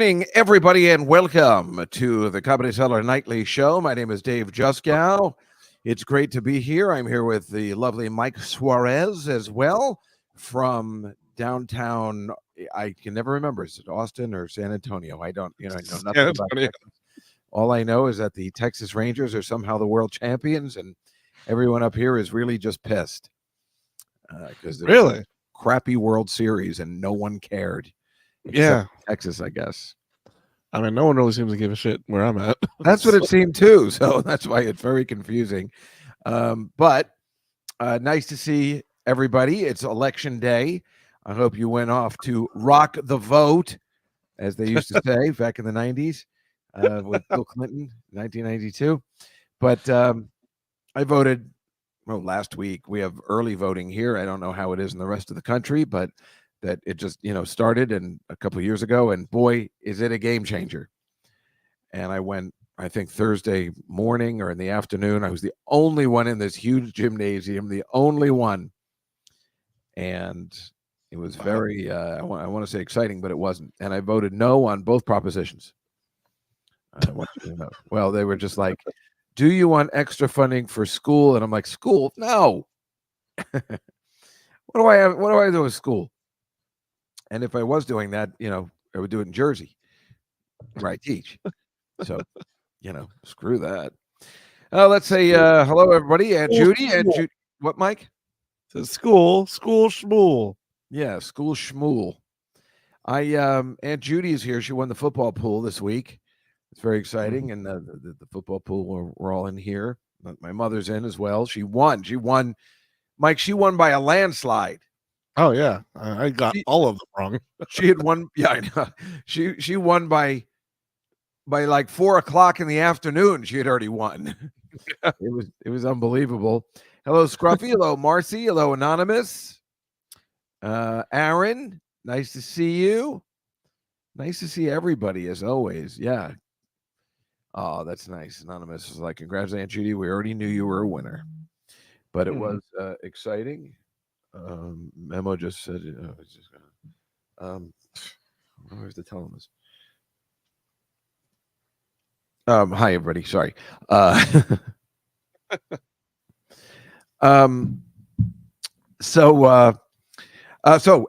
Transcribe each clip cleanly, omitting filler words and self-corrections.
morning, everybody, and welcome to the Comedy Cellar Nightly Show. My name is Dave Juskow. It's great to be here. I'm here with the lovely Mike Suarez as well from downtown. I can never remember. Is it Austin or San Antonio? I know nothing about Texas. All I know is that the Texas Rangers are somehow the world champions, and everyone up here is really just pissed because there was a crappy World Series and no one cared. Except Texas, I guess. I mean, no one really seems to give a shit where I'm at. That's what it seemed too. So that's why it's very confusing. But nice to see everybody. It's election day. I hope you went off to rock the vote, as they used to say back in the 90s with Bill Clinton, 1992. But I voted last week. We have early voting here. I don't know how it is in the rest of the country, but that it just started and a couple of years ago, and boy, is it a game changer. And I went, I think Thursday morning or in the afternoon. I was the only one in this huge gymnasium, the only one, and it was very I want to say exciting, but it wasn't. And I voted no on both propositions. Well, they were just like, do you want extra funding for school? And I'm like, school? No. What do I do with school? And if I was doing that, I would do it in Jersey, where I teach. So, screw that. Let's say hello, everybody. Aunt Judy. What, Mike? Says school schmool. Yeah, school schmool. Aunt Judy is here. She won the football pool this week. It's very exciting. And the football pool, we're all in here. My mother's in as well. She won. Mike, she won by a landslide. Oh yeah, I got all of them wrong. She had won. Yeah, I know. She won by like 4:00 in the afternoon. She had already won. It was unbelievable. Hello, Scruffy. Hello, Marcy. Hello, Anonymous. Aaron, nice to see you. Nice to see everybody as always. Yeah. Oh, that's nice. Anonymous is like, congrats, Aunt Judy. We already knew you were a winner, but it was exciting. Memo just said, where's the telemus? Hi, everybody. Sorry. So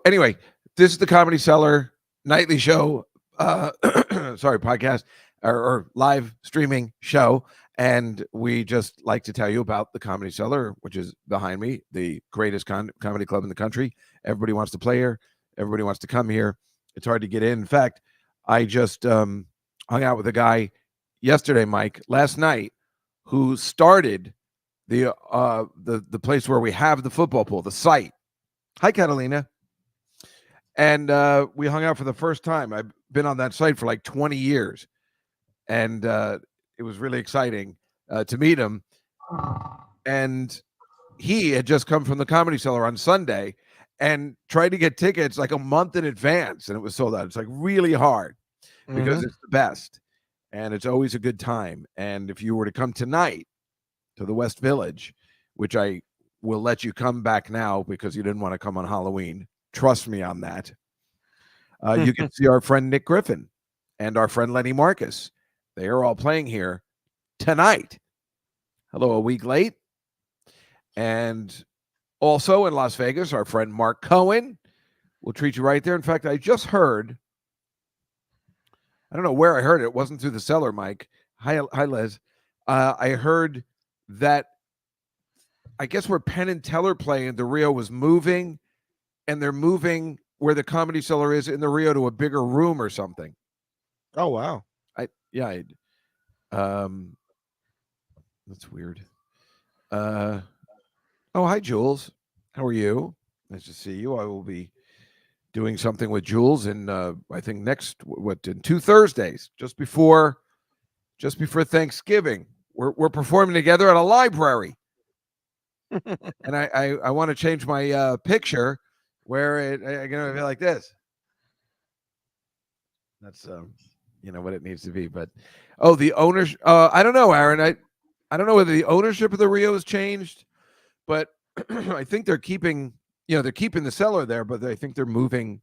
anyway, this is the Comedy Cellar Nightly Show. Podcast or live streaming show. And we just like to tell you about the Comedy Cellar, which is behind me, the greatest comedy club in the country. Everybody wants to play here. Everybody wants to come here. It's hard to get in. In fact, I just hung out with a guy yesterday, Mike, last night, who started the place where we have the football pool, the site. Hi, Catalina. And we hung out for the first time. I've been on that site for like 20 years. And it was really exciting to meet him. And he had just come from the Comedy Cellar on Sunday and tried to get tickets like a month in advance, and it was sold out. It's like really hard because it's the best, and it's always a good time. And if you were to come tonight to the West Village, which I will let you come back now because you didn't want to come on Halloween, trust me on that, you can see our friend Nick Griffin and our friend Lenny Marcus. They are all playing here tonight. Hello, a week late. And also in Las Vegas, our friend Mark Cohen will treat you right there. In fact, I just heard, I don't know where I heard it. It wasn't through the Cellar, Mike. Hi, Liz. I heard that, I guess where Penn and Teller play in the Rio was moving, and they're moving where the Comedy Cellar is in the Rio to a bigger room or something. Oh, wow. That's weird. Oh, hi, Jules. How are you? Nice to see you. I will be doing something with Jules in I think in 2 Thursdays, just before Thanksgiving. We're performing together at a library. And I want to change my picture where I'm gonna be like this. That's what it needs to be. But the owners, I don't know, Aaron. I don't know whether the ownership of the Rio has changed, but I think they're keeping the Cellar there, but I think they're moving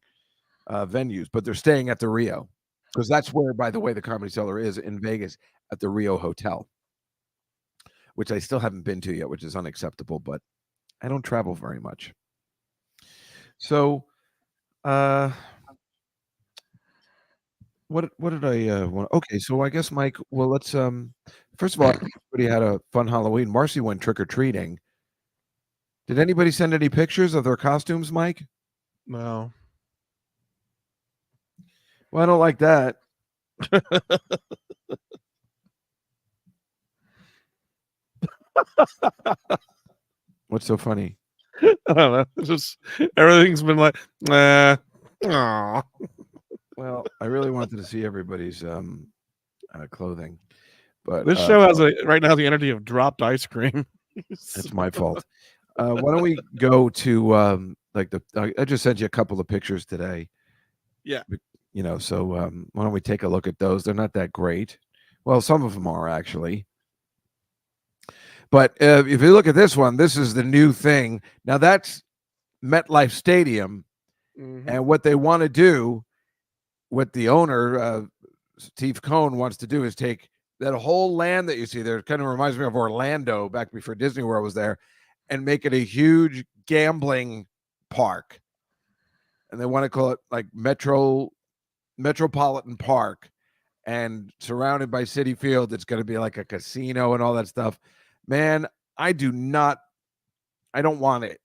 venues, but they're staying at the Rio. because that's where, by the way, the Comedy Cellar is in Vegas at the Rio Hotel, which I still haven't been to yet, which is unacceptable, but I don't travel very much. So, what did I want? Okay, so I guess Mike. Well, let's first of all, everybody had a fun Halloween. Marcy went trick or treating. Did anybody send any pictures of their costumes, Mike? No. Well, I don't like that. What's so funny? I don't know. It's just everything's been like, aw. Well, I really wanted to see everybody's clothing, but This show has right now the energy of dropped ice cream. it's my fault. Why don't we go to like I just sent you a couple of pictures today. Yeah. You know, so why don't we take a look at those? They're not that great. Well, some of them are actually. But if you look at this one, this is the new thing. Now that's MetLife Stadium, and what they want to do, what the owner Steve Cohn wants to do, is take that whole land that you see there. It kind of reminds me of Orlando back before Disney World was there, and make it a huge gambling park. And they want to call it like Metropolitan Park, and surrounded by City Field. It's going to be like a casino and all that stuff. Man, I don't want it.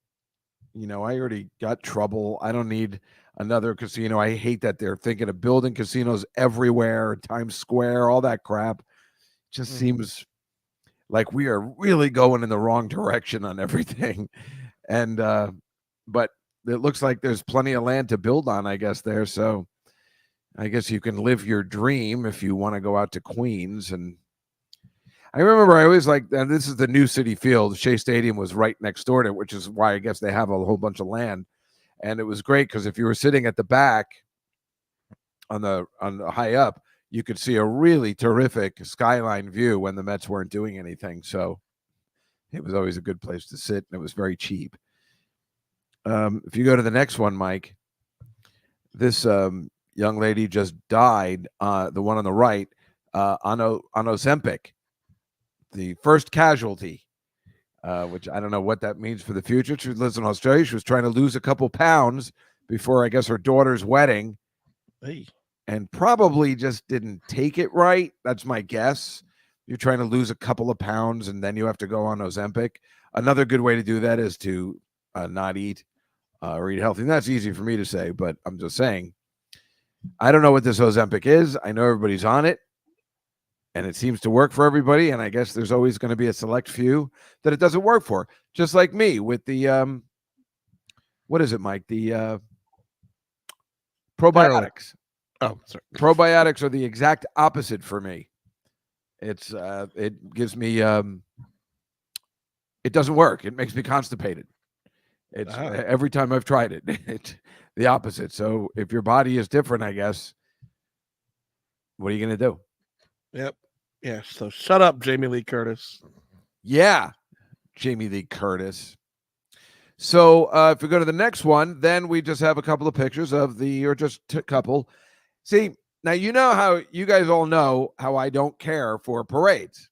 You know, I already got trouble. I don't need another casino. I hate that they're thinking of building casinos everywhere, Times Square, all that crap. Just seems like we are really going in the wrong direction on everything. And but it looks like there's plenty of land to build on, I guess, there. So I guess you can live your dream if you want to go out to Queens. And I remember I always like, and this is the new City Field. Shea Stadium was right next door to it, which is why I guess they have a whole bunch of land. And it was great because if you were sitting at the back on the high up, you could see a really terrific skyline view when the Mets weren't doing anything. So it was always a good place to sit, and it was very cheap. If you go to the next one, Mike, this young lady just died, the one on the right, on Ozempic, the first casualty, which I don't know what that means for the future. She lives in Australia. She was trying to lose a couple pounds before, I guess, her daughter's wedding. Hey. And probably just didn't take it right. That's my guess. You're trying to lose a couple of pounds, and then you have to go on Ozempic. Another good way to do that is to not eat or eat healthy. And that's easy for me to say, but I'm just saying, I don't know what this Ozempic is. I know everybody's on it, and it seems to work for everybody. And I guess there's always going to be a select few that it doesn't work for. Just like me with the, what is it, Mike? The probiotics. Oh, sorry. Probiotics are the exact opposite for me. It's it gives me it doesn't work. It makes me constipated. It's every time I've tried it, it's the opposite. So if your body is different, I guess, what are you going to do? Yep. Yeah. So shut up, Jamie Lee Curtis. Yeah, Jamie Lee Curtis. So if we go to the next one, then we just have a couple of pictures of or just a couple. See, now you know how you guys all know how I don't care for parades,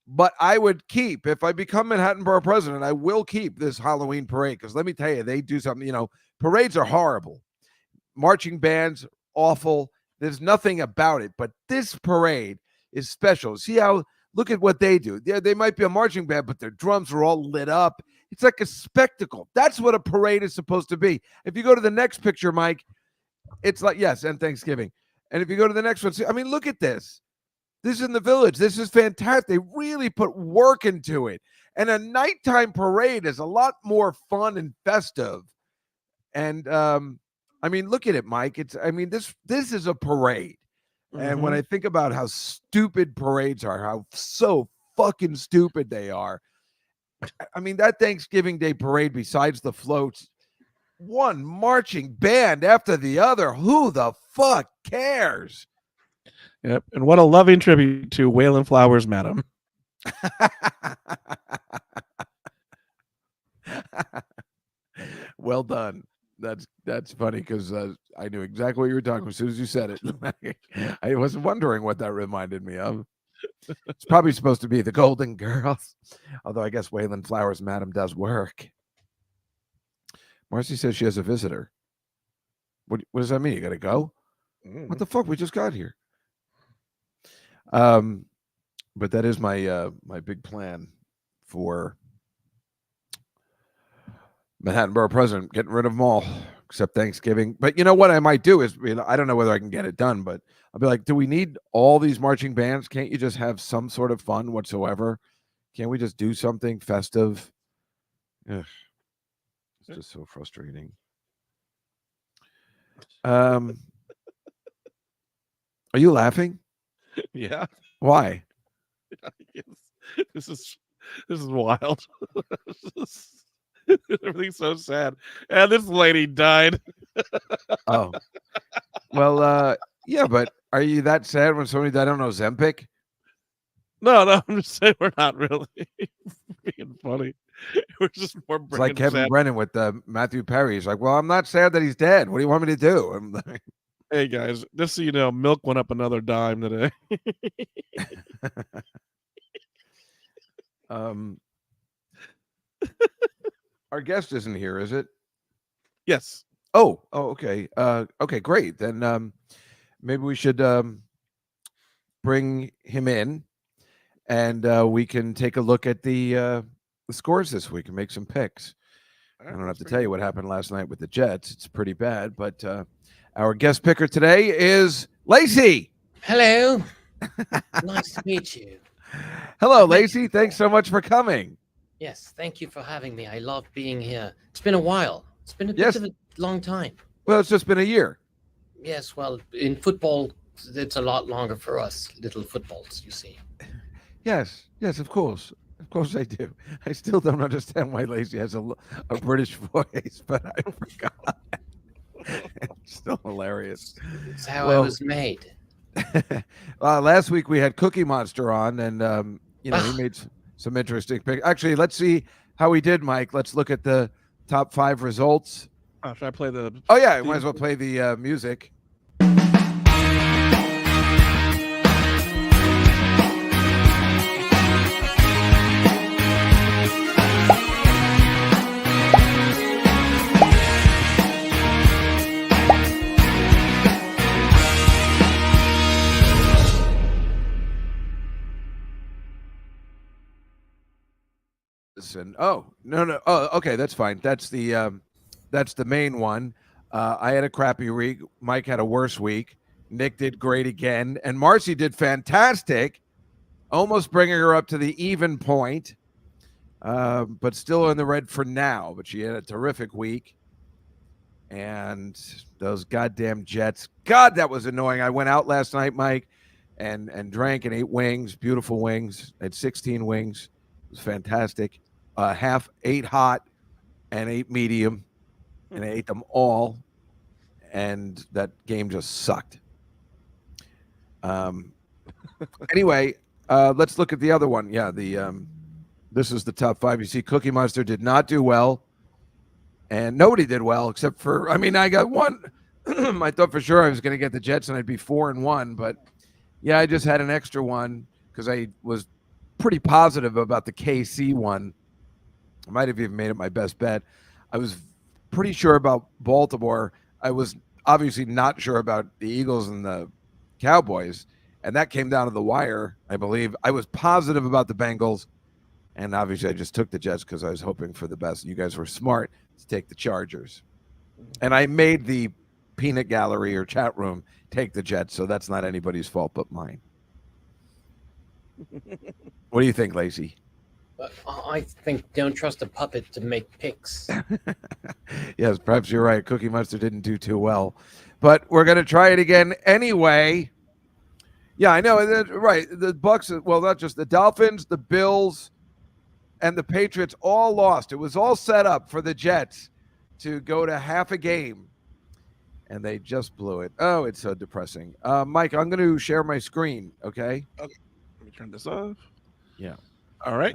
but I would keep, if I become Manhattan Borough President, I will keep this Halloween parade, because let me tell you, they do something. You know, parades are horrible. Marching bands, awful. There's nothing about it, but this parade is special. See how, look at what they do. They might be a marching band, but their drums are all lit up. It's like a spectacle. That's what a parade is supposed to be. If you go to the next picture, Mike, it's like, yes, and Thanksgiving. And if you go to the next one, see, I mean, look at this. This is in the Village. This is fantastic. They really put work into it. And a nighttime parade is a lot more fun and festive. And I mean, look at it, Mike. This is a parade. And when I think about how stupid parades are, how so fucking stupid they are, I mean, that Thanksgiving Day parade, besides the floats, one marching band after the other. Who the fuck cares? Yep. And what a loving tribute to Waylon Flowers, madam. Well done. That's funny because I knew exactly what you were talking about as soon as you said it. I was wondering what that reminded me of. It's probably supposed to be the Golden Girls, although I guess Wayland Flowers Madam does work. Marcy says she has a visitor. What does that mean? You got to go? What the fuck? We just got here. But that is my big plan for Manhattan Borough President, getting rid of them all except Thanksgiving. But you know what I might do is, I don't know whether I can get it done, but I'll be like, do we need all these marching bands? Can't you just have some sort of fun whatsoever? Can't we just do something festive? Ugh, it's just so frustrating. Are you laughing? Yeah. Why? Yes. This is wild. Everything's so sad. And this lady died. Oh, well, yeah, but are you that sad when somebody died on Ozempic? No, I'm just saying we're not really being funny. We're just more It's like bringing Kevin sad. Brennan with Matthew Perry. He's like, well, I'm not sad that he's dead. What do you want me to do? I'm like, Hey guys, just so you know, milk went up another dime today. Our guest isn't here, is it? Yes. Oh, okay. Okay, great. Then maybe we should bring him in, and we can take a look at the scores this week and make some picks. I don't have to tell you what happened last night with the Jets. It's pretty bad, but our guest picker today is Lacey. Hello. Nice to meet you. Hello, Lacey. Thanks so much for coming. Yes, thank you for having me. I love being here. It's been a while. It's been a bit Yes. of a long time. Well, it's just been a year. Yes, well, in football, it's a lot longer for us little footballs, you see. Yes, of course. Of course I do. I still don't understand why Lacey has a British voice, but I forgot. It's still hilarious. It's how I was made. Last week we had Cookie Monster on, and he made some interesting picks. Actually, let's see how he did, Mike. Let's look at the top 5 results. Should I play the? Oh yeah, I might as well play the music. And no, okay, that's fine. That's the main one. I had a crappy week. Mike had a worse week. Nick did great again, and Marcy did fantastic, almost bringing her up to the even point, but still in the red for now. But she had a terrific week, and those goddamn Jets. God, that was annoying. I went out last night, Mike, and drank and ate wings, beautiful wings. I had 16 wings. It was fantastic. Half 8 hot and 8 medium, and I ate them all, and that game just sucked. Anyway, let's look at the other one. Yeah, this is the top 5. You see, Cookie Monster did not do well, and nobody did well except for, I got one. I thought for sure I was going to get the Jets and I'd be 4-1, but yeah, I just had an extra one because I was pretty positive about the KC one. I might have even made it my best bet. I was pretty sure about Baltimore. I was obviously not sure about the Eagles and the Cowboys, and that came down to the wire, I believe. I was positive about the Bengals, and obviously I just took the Jets because I was hoping for the best. You guys were smart to take the Chargers. And I made the peanut gallery or chat room take the Jets, so that's not anybody's fault but mine. What do you think, Lacey? I think don't trust a puppet to make picks. Yes, perhaps you're right. Cookie Monster didn't do too well, but we're going to try it again anyway. Yeah, I know. Right. The Bucks, well, not just the Dolphins, the Bills, and the Patriots all lost. It was all set up for the Jets to go to half a game, and they just blew it. Oh, it's so depressing. Mike, I'm going to share my screen, okay? Okay. Let me turn this off. Yeah. All right.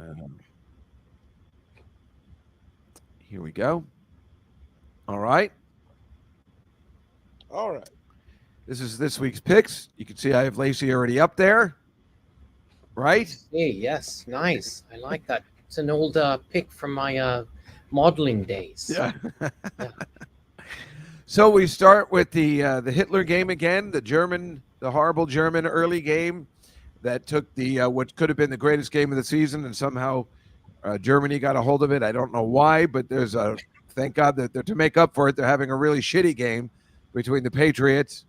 Here we go. All right. All right. This is this week's picks. You can see I have Lacey already up there, right? Hey, yes, nice. I like that. It's an old pick from my modeling days. Yeah. Yeah. So we start with the Hitler game again, the horrible German early game that took the what could have been the greatest game of the season, and somehow Germany got a hold of it. I don't know why, but there's a thank God that they're to make up for it. They're having a really shitty game between the Patriots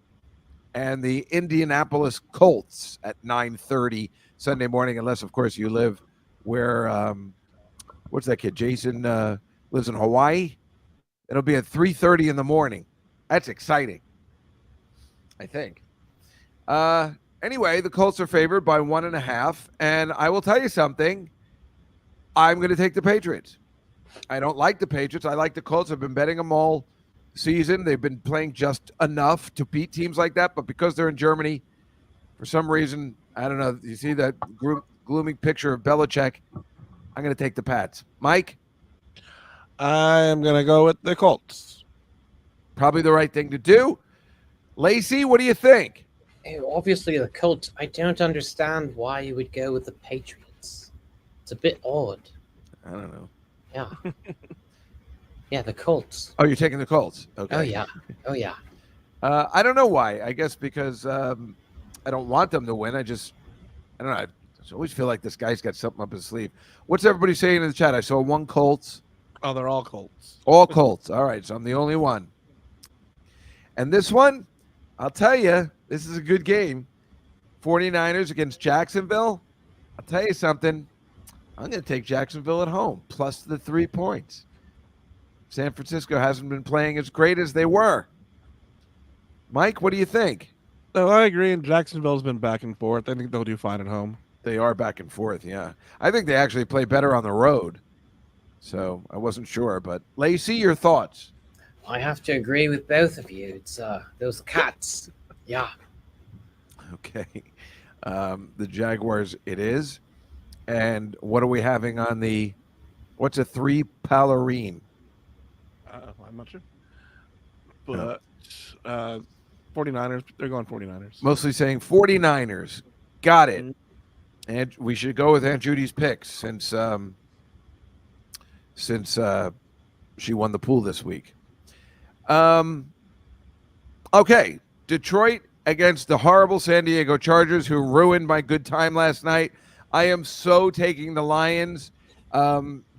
and the Indianapolis Colts at 9:30 Sunday morning, unless of course you live where what's that kid? Jason lives in Hawaii. It'll be at 3:30 in the morning. That's exciting, I think. Anyway, the Colts are favored by 1.5, and I will tell you something. I'm going to take the Patriots. I don't like the Patriots. I like the Colts. I've been betting them all season. They've been playing just enough to beat teams like that, but because they're in Germany, for some reason, I don't know. You see that gloomy picture of Belichick? I'm going to take the Pats. Mike? I'm gonna go with the Colts. Probably the right thing to do. Lacey, what do you think? Hey, obviously, the Colts. I don't understand why you would go with the Patriots. It's a bit odd. I don't know. Yeah. Yeah, the Colts. Oh, you're taking the Colts. Okay. Oh, yeah. Oh, yeah. I don't know why. I guess because I don't want them to win. I don't know. I always feel like this guy's got something up his sleeve. What's everybody saying in the chat? I saw one Colts. Oh, they're all Colts. All Colts. All right, so I'm the only one. And this one, I'll tell you, this is a good game. 49ers against Jacksonville. I'll tell you something. I'm going to take Jacksonville at home, plus the 3 points. San Francisco hasn't been playing as great as they were. Mike, what do you think? No, I agree. And Jacksonville's been back and forth. I think they'll do fine at home. They are back and forth, yeah. I think they actually play better on the road. So I wasn't sure. But Lacey, your thoughts? I have to agree with both of you. It's those cats. Yeah. Okay. The Jaguars it is. And what are we having on what's a 3 Palorine? I'm not sure. But 49ers, they're going 49ers. Mostly saying 49ers. Got it. And we should go with Aunt Judy's picks since she won the pool this week. Okay. Detroit against the horrible San Diego Chargers, who ruined my good time last night. I am so taking the Lions.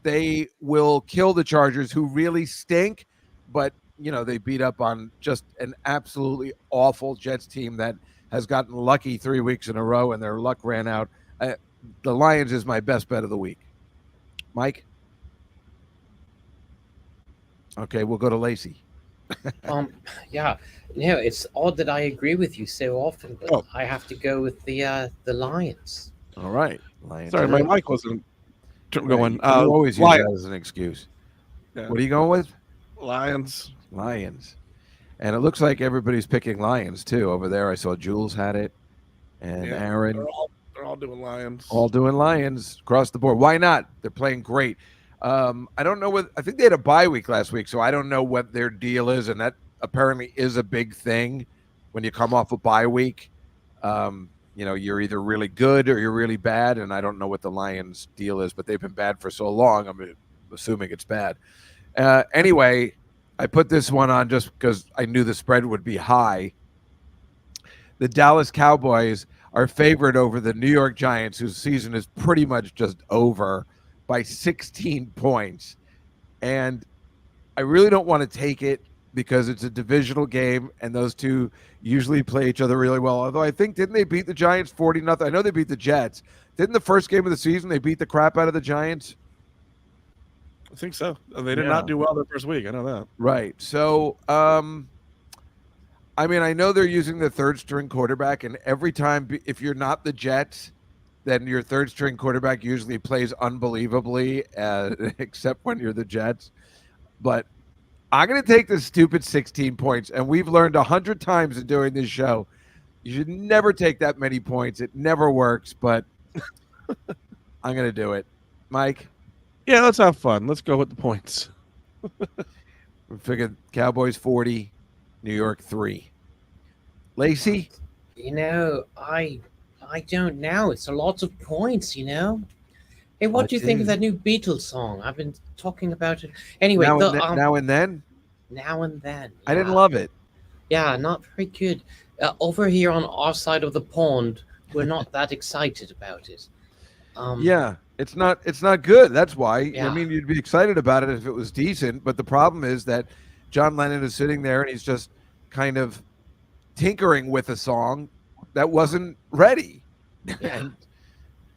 They will kill the Chargers, who really stink, but they beat up on just an absolutely awful Jets team that has gotten lucky 3 weeks in a row, and their luck ran out. The Lions is my best bet of the week. Mike? Okay, we'll go to Lacey. Yeah. No, it's odd that I agree with you so often, but I have to go with the Lions. All right. Lions. Sorry, my mic wasn't going. You always use Lions. that as an excuse. Yeah. What are you going with? Lions. Lions. And it looks like everybody's picking Lions, too. Over there, I saw Jules had it. And Aaron. They're all doing Lions. All doing Lions across the board. Why not? They're playing great. I don't know I think they had a bye week last week, so I don't know what their deal is, and that apparently is a big thing when you come off a bye week. You're either really good or you're really bad, and I don't know what the Lions' deal is, but they've been bad for so long, I'm assuming it's bad. Anyway, I put this one on just because I knew the spread would be high. The Dallas Cowboys are favored over the New York Giants, whose season is pretty much just over, by 16 points. And I really don't want to take it because it's a divisional game and those two usually play each other really well. Although I think, didn't they beat the Giants 40-0? I know they beat the Jets. Didn't the first game of the season they beat the crap out of the Giants? I think so. They did not do well their first week. I know that. Right. So, I know they're using the third string quarterback, and every time, if you're not the Jets, then your third string quarterback usually plays unbelievably, except when you're the Jets. But I'm going to take the stupid 16 points, and we've learned 100 times in doing this show, you should never take that many points. It never works, but I'm going to do it. Mike? Yeah, let's have fun. Let's go with the points. We figured Cowboys 40, New York 3. Lacey? I don't know. It's a lot of points. Hey, what It do you think of is. that new Beatles song? I've been talking about it. Anyway, Now and then, now and then? now and then. I didn't Yeah. love it. Yeah, not very good. Over here on our side of the pond, we're not that excited about it. Yeah, it's not good. That's why. I Yeah. mean, you'd be excited about it if it was decent, but the problem is that John Lennon is sitting there and he's just kind of tinkering with a song that wasn't ready. Yeah. And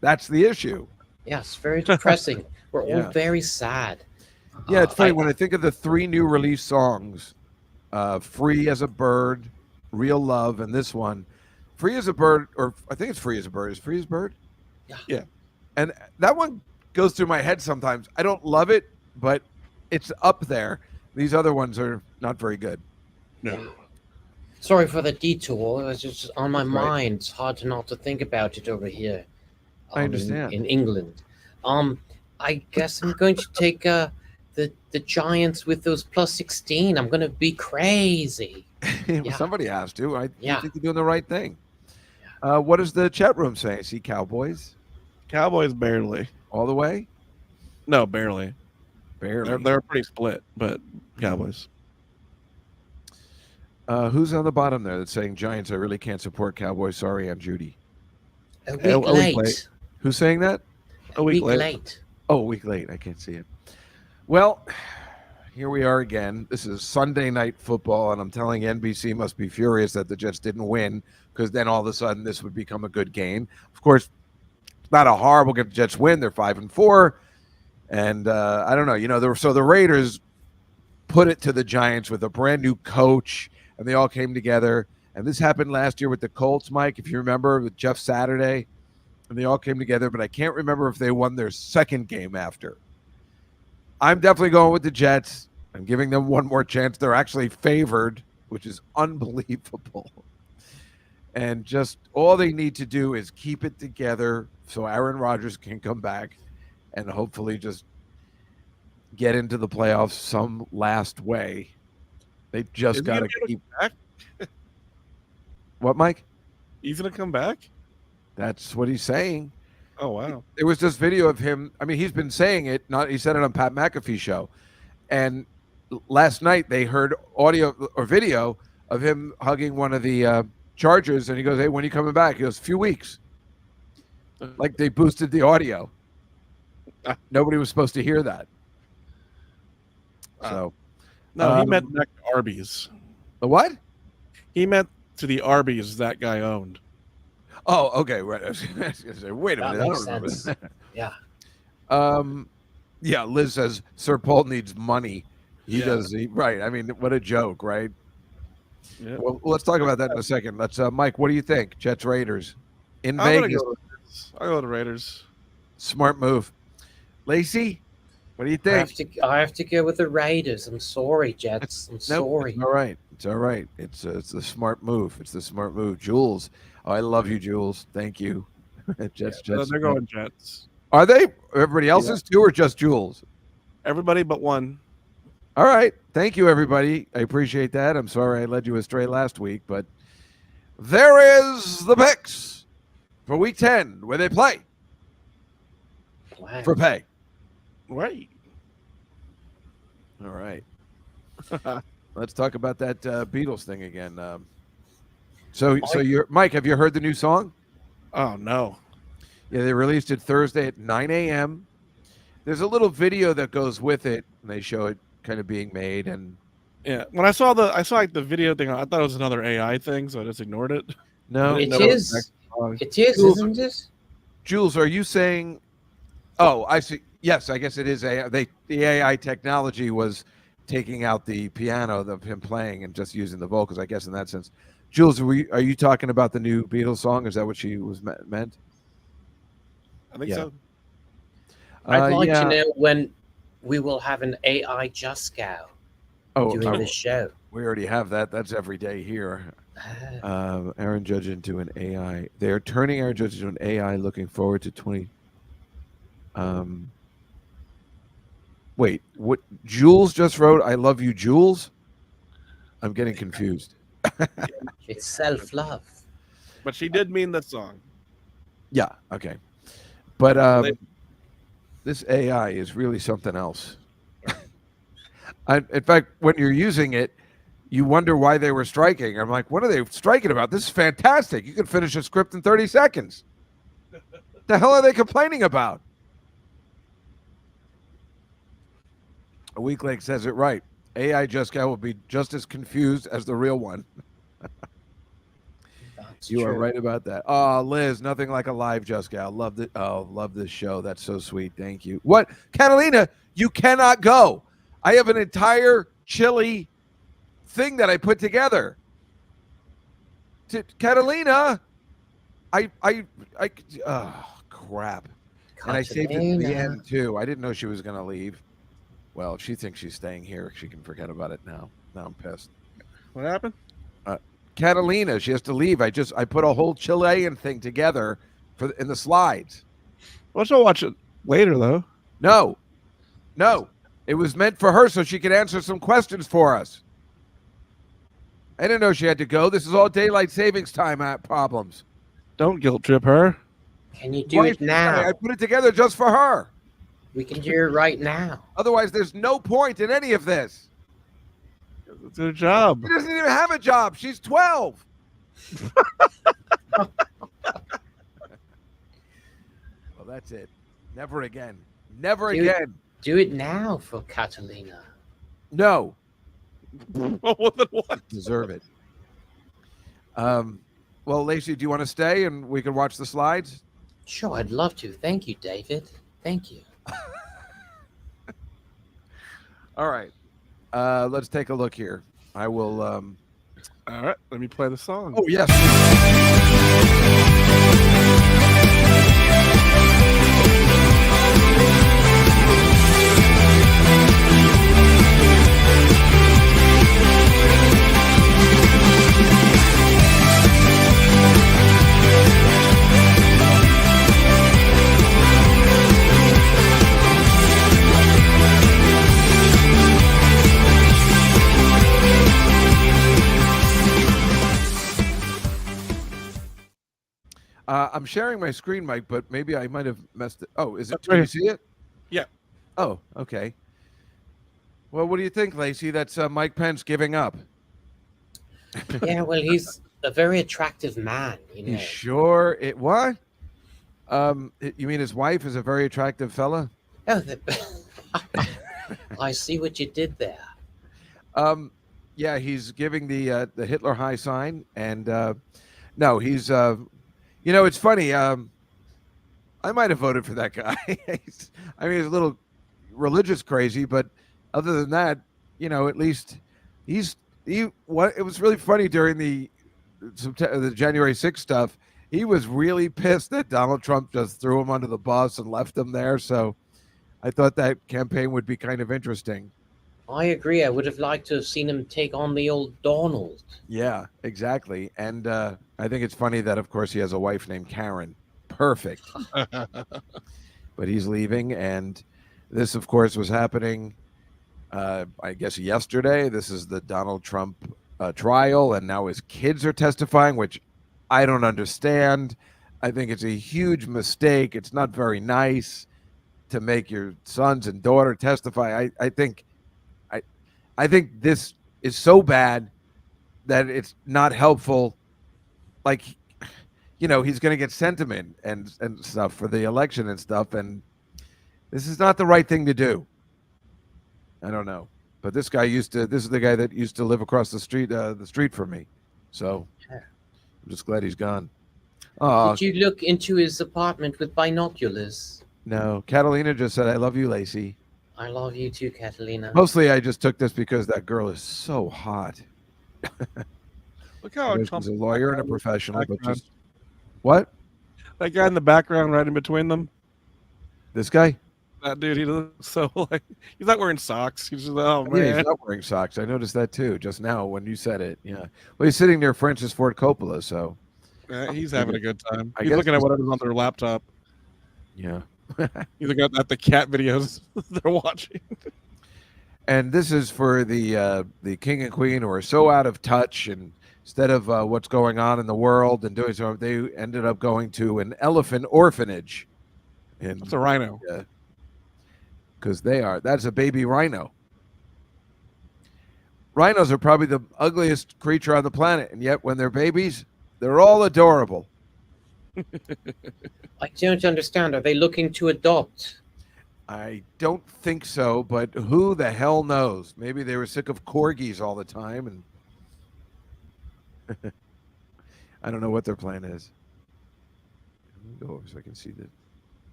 that's the issue. Yes, very depressing. We're all Yeah. very sad. Yeah, it's funny I when I think of the 3 new release songs, Free as a Bird, Real Love, and this one. Free as a Bird, or I think it's Free as a Bird. Is Free as a Bird? Yeah. And that one goes through my head sometimes. I don't love it, but it's up there. These other ones are not very good. No. Yeah. Sorry for the detour. It was just on my That's right. mind. It's hard not to think about it over here. I understand. In England. I guess I'm going to take the Giants with those plus 16. I'm going to be crazy. Yeah. Somebody has to. I Yeah. think they're doing the right thing. What does the chat room say? I see Cowboys Cowboys barely. all the way? No, barely. Barely. They're pretty split, but Cowboys. Who's on the bottom there that's saying Giants? I really can't support Cowboys. Sorry, Aunt Judy. A week A week late. late. Who's saying that? A week late. Oh, a week late. I can't see it. Well, here we are again. This is Sunday Night Football, and I'm telling you, NBC must be furious that the Jets didn't win, because then all of a sudden this would become a good game. Of course, it's not a horrible game. The Jets win. They're 5-4, and I don't know. So the Raiders put it to the Giants with a brand new coach, and they all came together. And this happened last year with the Colts, Mike, if you remember, with Jeff Saturday. And they all came together, but I can't remember if they won their second game after. I'm definitely going with the Jets. I'm giving them one more chance. They're actually favored, which is unbelievable. And just all they need to do is keep it together so Aaron Rodgers can come back and hopefully just get into the playoffs some last way. They just got to keep back. What, Mike? He's gonna come back. That's what he's saying. Oh wow! There was this video of him. I mean, he's been saying it. He said it on Pat McAfee's show, and last night they heard audio or video of him hugging one of the Chargers, and he goes, "Hey, when are you coming back?" He goes, "A few weeks." Like they boosted the audio. Nobody was supposed to hear that. So, no, he meant back to Arby's. The what? He meant to the Arby's that guy owned. Oh, okay. Right. I was gonna say, wait a minute. I don't remember that. Yeah. Yeah. Liz says Sir Paul needs money. He does. Right. I mean, what a joke, right? Yeah. Well, let's talk about that in a second. Let's, Mike. What do you think? Jets Raiders in I'm Vegas. I'll go to Raiders. Smart move. Lacey, what do you think? I have to go with the Raiders. I'm sorry, Jets. I'm sorry. It's all right. It's all right. It's the smart move. It's the smart move. Jules. Oh, I love you, Jules. Thank you. Jets. They're going Jets. Are they? Everybody else is too, or just Jules? Everybody but one. All right. Thank you, everybody. I appreciate that. I'm sorry I led you astray last week, but there is the picks for Week 10, where they play for pay. Right. All right. Let's talk about that Beatles thing again. So you're Mike. Have you heard the new song? Oh no. Yeah, they released it Thursday at 9 a.m. There's a little video that goes with it, and they show it kind of being made. And yeah, when I saw the video thing, I thought it was another AI thing, so I just ignored it. No, it is. It is, Jules, isn't it? Jules, are you saying? Oh, I see. Yes, I guess it is AI. The AI technology was taking out the piano of him playing and just using the vocals. I guess in that sense, Jules, are you talking about the new Beatles song? Is that what she was meant? I think so. I'd like to know when we will have an AI Just Cow doing this show. We already have that. That's every day here. Aaron Judge into an AI. They're turning Aaron Judge into an AI. Looking forward to 20. Wait, what? Jules just wrote, "I love you, Jules." I'm getting confused. It's self-love. But she did mean the song. Yeah. Okay. But They- this AI is really something else. In fact, when you're using it, you wonder why they were striking. I'm like, what are they striking about? This is fantastic. You can finish a script in 30 seconds. The hell are they complaining about? A weak link says it right. AI Jessica will be just as confused as the real one. That's You are true. right about that. Oh, Liz, nothing like a live Jessica. I love it. Oh, love this show. That's so sweet. Thank you. What, Catalina? You cannot go. I have an entire chili thing that I put together. Catalina, oh crap! And I saved it to the Catalina. end too. I didn't know she was going to leave. Well, if she thinks she's staying here, she can forget about it now. Now I'm pissed. What happened? Catalina, she has to leave. I put a whole Chilean thing together in the slides. Well, she'll watch it later, though. No, it was meant for her so she could answer some questions for us. I didn't know she had to go. This is all daylight savings time problems. Don't guilt trip her. Can you do Why it is she now? staying? I put it together just for her. We can do it right now. Otherwise, there's no point in any of this. It's her job. She doesn't even have a job. She's 12. Well, that's it. Never again. Never Dude. again. Do it now for Catalina. No. Well, then what? Deserve it. Well, Lacey, do you want to stay and we can watch the slides? Sure, I'd love to. Thank you, David. Thank you. All right. Let's take a look here. I will. All right, let me play the song. Oh, yes. I'm sharing my screen, Mike, but maybe I might have messed it. Oh, is it? Can you see it? Yeah. Oh, okay. Well, what do you think, Lacey? That's Mike Pence giving up. Yeah, well, he's a very attractive man, you know. You sure? What? You mean his wife is a very attractive fella? Oh, I see what you did there. Yeah, he's giving the Hitler high sign, and no, he's. It's funny. I might have voted for that guy. He's a little religious crazy, but other than that, at least it was really funny during the January 6th stuff. He was really pissed that Donald Trump just threw him under the bus and left him there. So I thought that campaign would be kind of interesting. I agree. I would have liked to have seen him take on the old Donald. Yeah, exactly. And I think it's funny that, of course, he has a wife named Karen. Perfect. But he's leaving. And this, of course, was happening, I guess, yesterday. This is the Donald Trump trial. And now his kids are testifying, which I don't understand. I think it's a huge mistake. It's not very nice to make your sons and daughter testify. I think this is so bad that it's not helpful. Like, he's going to get sentiment and stuff for the election and stuff. And this is not the right thing to do. I don't know. But this is the guy that used to live across the street from me. So I'm just glad he's gone. Did you look into his apartment with binoculars? No, Catalina just said, I love you, Lacey. I love you too, Catalina. Mostly I just took this because that girl is so hot. Look how She's a lawyer and a professional, but background. just what? That guy in the background, right in between them. This guy? That dude, he looks so like he's not wearing socks. He's just oh Yeah, man. he's not wearing socks. I noticed that too just now when you said it. Yeah. Well, he's sitting near Francis Ford Coppola, so He's having a good time. I He's guess looking at this- whatever's on their laptop. yeah. He's looking at the cat videos they're watching. And this is for the king and queen who are so out of touch and instead of what's going on in the world and doing so, they ended up going to an elephant orphanage. It's a rhino. Because that's a baby rhino. Rhinos are probably the ugliest creature on the planet, and yet when they're babies, they're all adorable. I don't understand. Are they looking to adopt? I don't think so, but who the hell knows? Maybe they were sick of corgis all the time, and I don't know what their plan is. Let me go over so I can see that.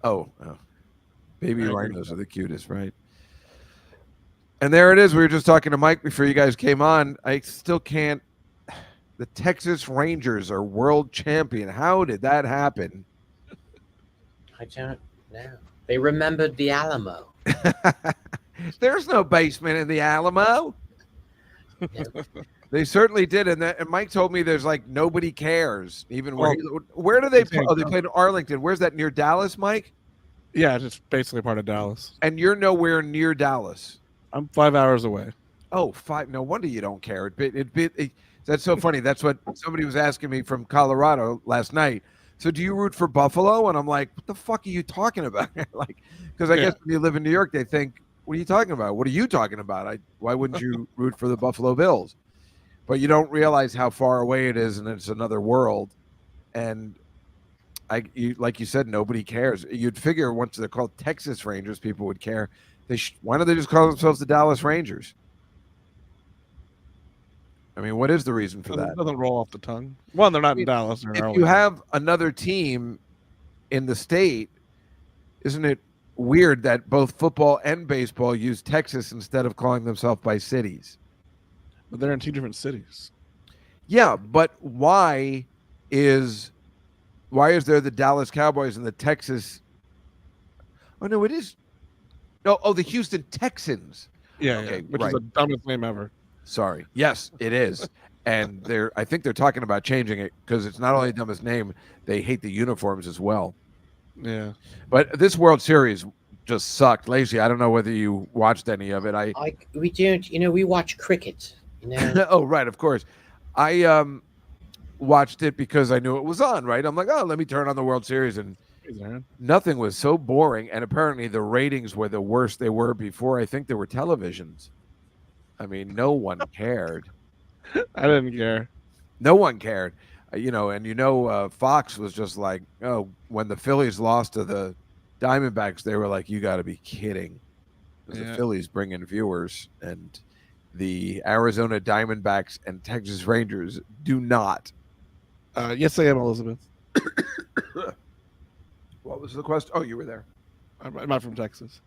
Oh. Baby rhinos are the cutest, right? And there it is. We were just talking to Mike before you guys came on. I still can't. The Texas Rangers are world champion. How did that happen? I don't know. They remembered the Alamo. There's no basement in the Alamo. They certainly did, and Mike told me there's like nobody cares. Even where do they play? Oh, they played in Arlington. Where's that, near Dallas, Mike? Yeah, it's just basically part of Dallas. And you're nowhere near Dallas. I'm 5 hours away. Oh, 5. No wonder you don't care. That's so funny. That's what somebody was asking me from Colorado last night. So do you root for Buffalo? And I'm like, what the fuck are you talking about? Like, because I guess when you live in New York, they think, what are you talking about? What are you talking about? Why wouldn't you root for the Buffalo Bills? But you don't realize how far away it is, and it's another world. And like you said, nobody cares. You'd figure once they're called Texas Rangers, people would care. Why don't they just call themselves the Dallas Rangers? I mean, what is the reason for that? It doesn't roll off the tongue. Well, they're not in Dallas. If you have another team in the state, isn't it weird that both football and baseball use Texas instead of calling themselves by cities? But they're in 2 different cities. Yeah, but why is there the Dallas Cowboys and the Texas? Oh no, it is. No, the Houston Texans. Yeah, which is the dumbest name ever. Sorry. Yes, it is. And I think they're talking about changing it because it's not only the dumbest name, they hate the uniforms as well. Yeah. But this World Series just sucked. Lacey, I don't know whether you watched any of it. We don't. We watch cricket. Oh, right, of course. I watched it because I knew it was on, right? I'm like, oh, let me turn on the World Series, and nothing was so boring. And apparently the ratings were the worst they were before. I think there were televisions. I mean, no one cared. I didn't care. No one cared. Fox was just like, oh, when the Phillies lost to the Diamondbacks, they were like, you got to be kidding. The Phillies bring in viewers, and the Arizona Diamondbacks and Texas Rangers do not. Yes, I am, Elizabeth. What was the question? Oh, you were there. I'm not from Texas.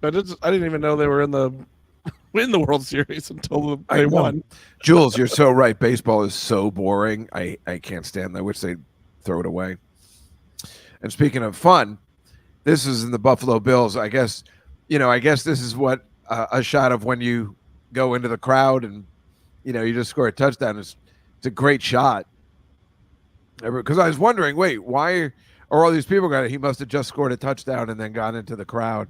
But I didn't even know they were in the World Series until they won. Jules, you're so right. Baseball is so boring. I can't stand that. I wish they'd throw it away. And speaking of fun, this is in the Buffalo Bills. I guess this is what a shot of when you go into the crowd and, you just score a touchdown. It's a great shot. Because I was wondering, wait, why are all these people got it? He must have just scored a touchdown and then gone into the crowd.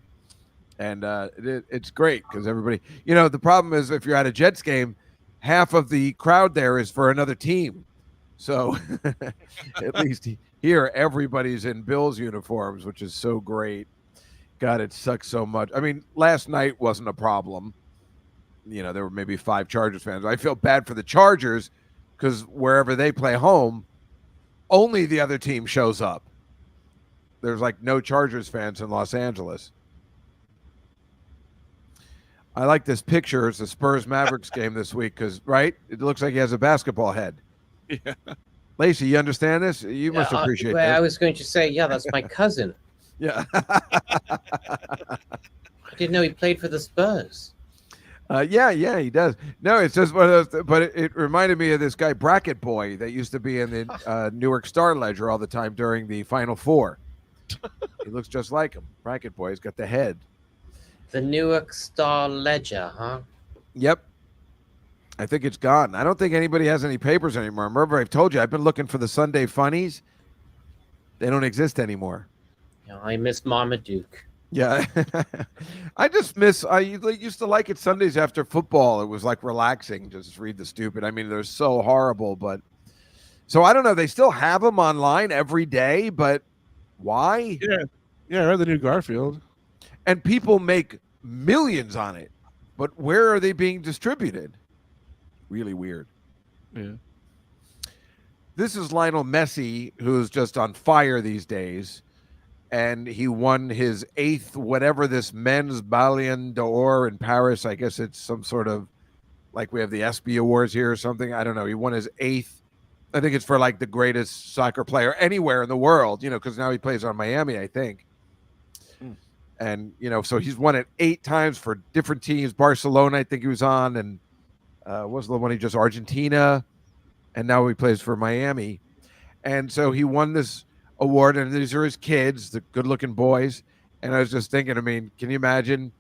And it's great because everybody, the problem is if you're at a Jets game, half of the crowd there is for another team. So at least here, everybody's in Bills uniforms, which is so great. God, it sucks so much. I mean, last night wasn't a problem. There were maybe 5 Chargers fans. I feel bad for the Chargers because wherever they play home, only the other team shows up. There's like no Chargers fans in Los Angeles. I like this picture. It's the Spurs Mavericks game this week because, right? It looks like he has a basketball head. Yeah. Lacey, you understand this? You must appreciate this. I was going to say, that's my cousin. Yeah. I didn't know he played for the Spurs. Yeah, he does. No, it's just one of those, but it reminded me of this guy, Bracket Boy, that used to be in the Newark Star Ledger all the time during the Final Four. He looks just like him. Bracket Boy. He's got the head. The Newark Star Ledger, huh? Yep. I think it's gone. I don't think anybody has any papers anymore. Remember, I've told you, I've been looking for the Sunday funnies. They don't exist anymore. I miss Marmaduke. Yeah. I just miss, used to like it Sundays after football. It was like relaxing, just read the stupid. I mean, they're so horrible, but so I don't know. They still have them online every day, but why? Yeah, yeah, I read the new Garfield. And people make millions on it, but where are they being distributed? Really weird. Yeah. This is Lionel Messi, who's just on fire these days. And he won his 8th, whatever this men's Ballon d'Or in Paris. I guess it's some sort of like we have the ESPY Awards here or something. I don't know. He won his 8th. I think it's for like the greatest soccer player anywhere in the world, because now he plays on Miami, I think. And, so he's won it 8 times for different teams. Barcelona, I think he was on. And was the one he just Argentina. And now he plays for Miami. And so he won this award, and these are his kids, the good-looking boys. And I was just thinking, I mean, can you imagine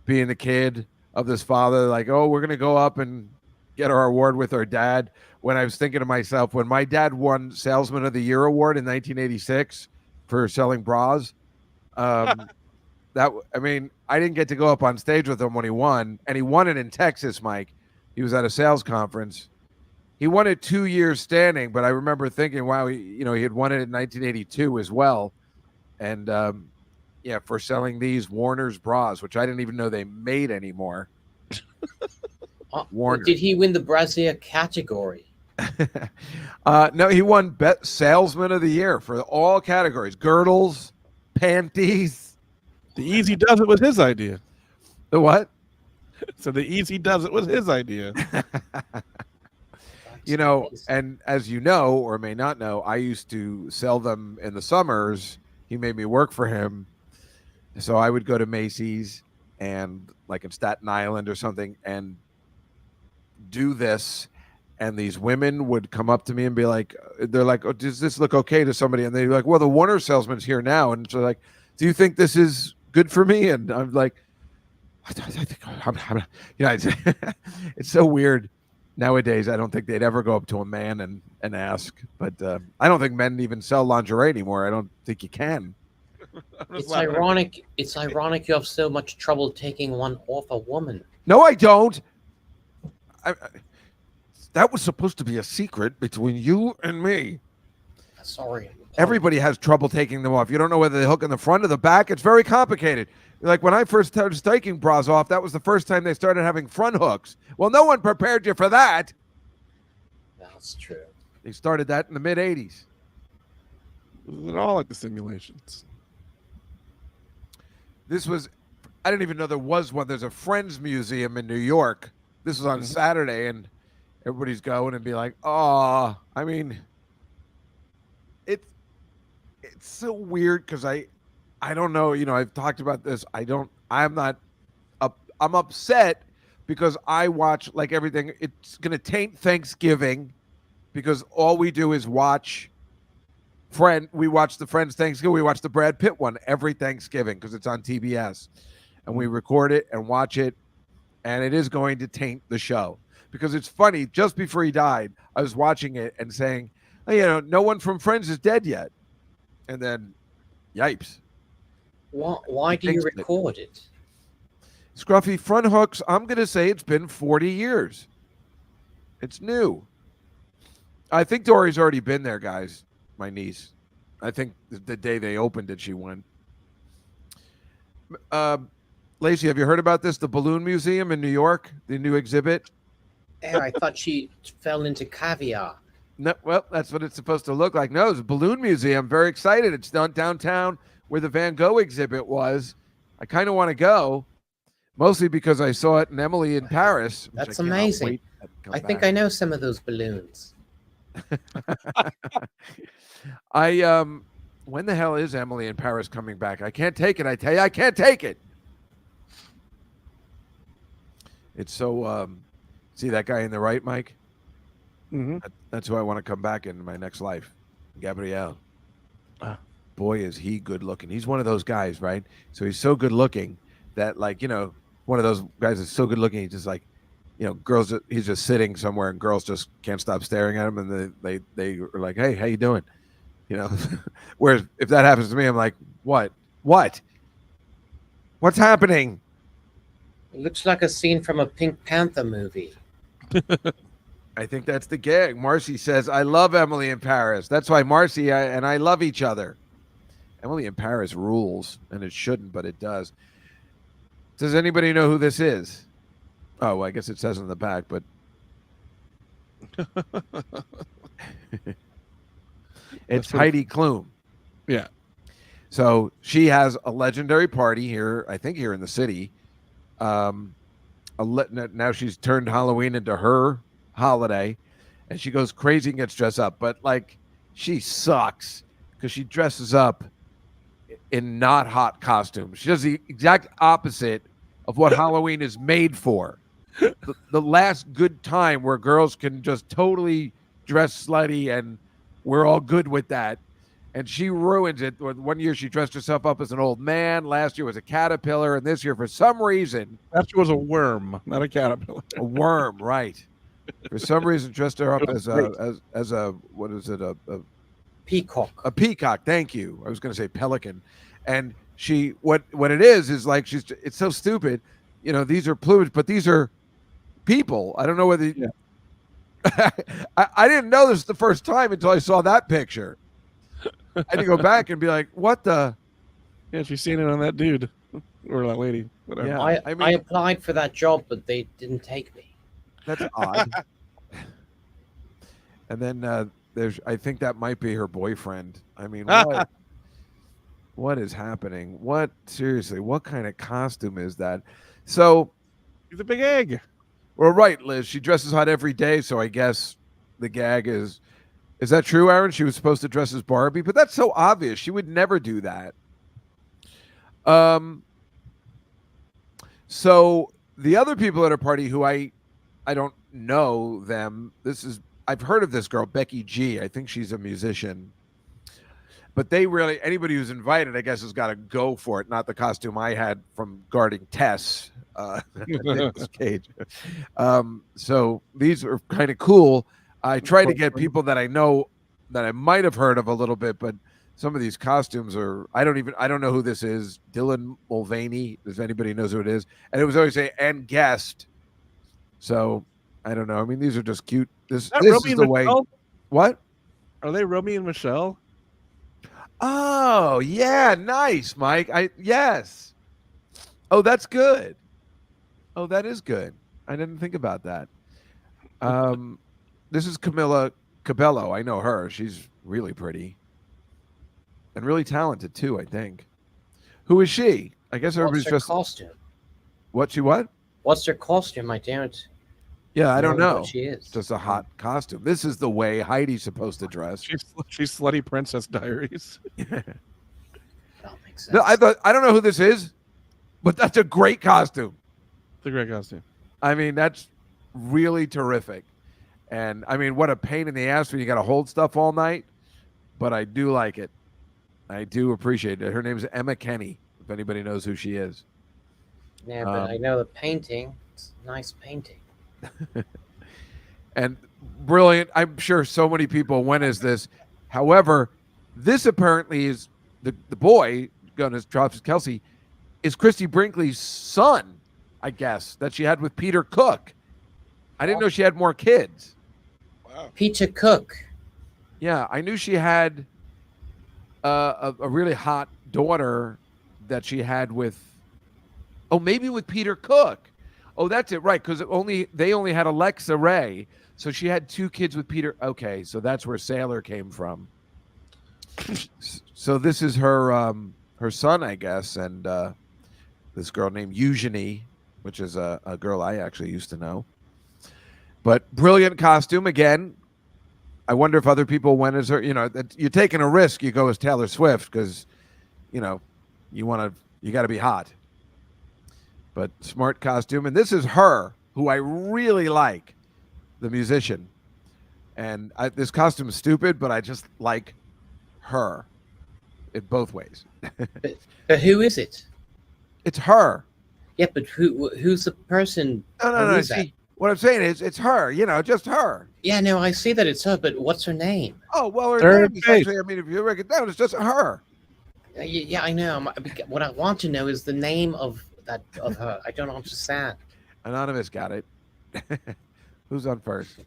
being the kid of this father, like, oh, we're going to go up and get our award with our dad? When I was thinking to myself, when my dad won Salesman of the Year award in 1986 for selling bras, I didn't get to go up on stage with him when he won, and he won it in Texas, Mike. He was at a sales conference. He won it 2 years standing, but I remember thinking, wow, he had won it in 1982 as well. And for selling these Warner's bras, which I didn't even know they made anymore. Warner. Did he win the brassiere category? No, he won Best Salesman of the Year for all categories: girdles, panties. The Easy Does It was his idea. The what? So the Easy Does It was his idea. And as you know, or may not know, I used to sell them in the summers. He made me work for him. So I would go to Macy's and like in Staten Island or something and do this. And these women would come up to me and be like, they're like, oh, does this look okay to somebody? And they're like, well, the Warner salesman's here now. And so like, do you think this is good for me? And I'm like, I think it's so weird. Nowadays, I don't think they'd ever go up to a man and ask. But I don't think men even sell lingerie anymore. I don't think you can. It's ironic. It's ironic you have so much trouble taking one off a woman. No, I don't. That was supposed to be a secret between you and me. Sorry. Everybody has trouble taking them off. You don't know whether they hook in the front or the back. It's very complicated. Like when I first started taking bras off, that was the first time they started having front hooks. Well, no one prepared you for that. That's true. They started that in the mid-'80s. They're all like the simulations. This was, I didn't even know there was one. There's a Friends Museum in New York. This was on Saturday, and everybody's going and be like, oh, I mean, it's so weird because I don't know, I've talked about this. I'm upset because I watch like everything. It's going to taint Thanksgiving because all we do is watch we watch the Friends Thanksgiving. We watch the Brad Pitt one every Thanksgiving because it's on TBS, and we record it and watch it, and it is going to taint the show because it's funny. Just before he died, I was watching it and saying, oh, no one from Friends is dead yet, and then, yipes. Why do you record it? Scruffy, front hooks, I'm going to say it's been 40 years. It's new. I think Dory's already been there, guys. My niece. I think the day they opened it, she went. Lacey, have you heard about this? The Balloon Museum in New York, the new exhibit? Yeah, I thought she fell into caviar. No, well, that's what it's supposed to look like. No, it's a balloon museum. Very excited. It's downtown where the Van Gogh exhibit was. I kind of want to go, mostly because I saw it in Emily in Paris. That's amazing. I think I know some of those balloons. When the hell is Emily in Paris coming back? I can't take it. I tell you, I can't take it. It's so, see that guy in the right, Mike? Mm-hmm. That's who I want to come back in my next life. Gabrielle. Boy, is he good looking. He's one of those guys, right? So he's so good looking that, like, one of those guys that's so good looking, he's just like, girls, he's just sitting somewhere and girls just can't stop staring at him. And they are like, hey, how you doing? Whereas if that happens to me, I'm like, what? What's happening? It looks like a scene from a Pink Panther movie. I think that's the gag. Marcy says, I love Emily in Paris. That's why Marcy and I love each other. Emily in Paris rules, and it shouldn't, but it does. Does anybody know who this is? Oh, well, I guess it says on the back, but it's Heidi Klum. Yeah. So she has a legendary party here, I think here in the city. Now she's turned Halloween into her holiday, and she goes crazy and gets dressed up. But like, she sucks because she dresses up in not hot costumes. She does the exact opposite of what Halloween is made for. The last good time where girls can just totally dress slutty and we're all good with that. And she ruins it. One year she dressed herself up as an old man. Last year was a caterpillar. And this year, for some reason... Last year was a worm, not a caterpillar. A worm, right. For some reason, dressed her up as a what is it? A peacock. A peacock, thank you. I was going to say pelican. And she, what it is like it's so stupid. You know, these are plumage, but these are people. I don't know whether... Yeah. I didn't know this the first time until I saw that picture. I had to go back and be like, what the? Yeah, she's seen it on that dude or that lady. Whatever. Yeah, I applied for that job, but they didn't take me. That's odd. And then I think that might be her boyfriend. I mean, what is happening? Seriously, what kind of costume is that? So he's a big egg. Well, right, Liz. She dresses hot every day, so I guess the gag is that true, Aaron? She was supposed to dress as Barbie, but that's so obvious. She would never do that. So the other people at her party who I don't know them. I've heard of this girl, Becky G. I think she's a musician. But anybody who's invited, I guess, has got to go for it. Not the costume I had from guarding Tess. Nicolas Cage. So these are kind of cool. I try to get people that I know that I might have heard of a little bit, but some of these costumes are I don't know who this is. Dylan Mulvaney, if anybody knows who it is. And it was always and guest. So I don't know. I mean, these are just cute. This is the way. What? Are they Romy and Michelle? Oh, yeah, nice, Mike. Yes. Oh, that's good. Oh, that is good. I didn't think about that. This is Camila Cabello. I know her. She's really pretty. And really talented, too, I think. Who is she? I guess everybody's just... What's her costume? What? What's her costume? I don't... Yeah, I don't know. What she is. Just a hot costume. This is the way Heidi's supposed to dress. She's Slutty Princess Diaries. That makes sense. No, I don't know who this is, but that's a great costume. It's a great costume. I mean, that's really terrific. And I mean, what a pain in the ass when you got to hold stuff all night. But I do like it. I do appreciate it. Her name's Emma Kenny, if anybody knows who she is. Yeah, but I know the painting. It's a nice painting. And brilliant. I'm sure so many people, when is this? However, this apparently is the boy, Travis Kelce, is Christy Brinkley's son, I guess, that she had with Peter Cook. I didn't know she had more kids. Wow. Peter Cook. Yeah, I knew she had a really hot daughter that she had with, maybe with Peter Cook. Oh, that's it, right? Because they only had Alexa Ray, so she had 2 kids with Peter. Okay, so that's where Cellar came from. So this is her son, I guess, and this girl named Eugenie, which is a girl I actually used to know. But brilliant costume again. I wonder if other people went as her. You know, you're taking a risk. You go as Taylor Swift because, you know, you got to be hot. But smart costume. And this is her, who I really like, the musician. And this costume is stupid, but I just like her in both ways. But who is it? It's her. Yeah, but who's the person? No. See, what I'm saying is it's her, you know, just her. Yeah, no, I see that it's her, but what's her name? Oh, well, her name is actually, I mean, if you break it down, it's just her. Yeah, I know. What I want to know is the name of her. I don't understand. Anonymous got it. Who's on first?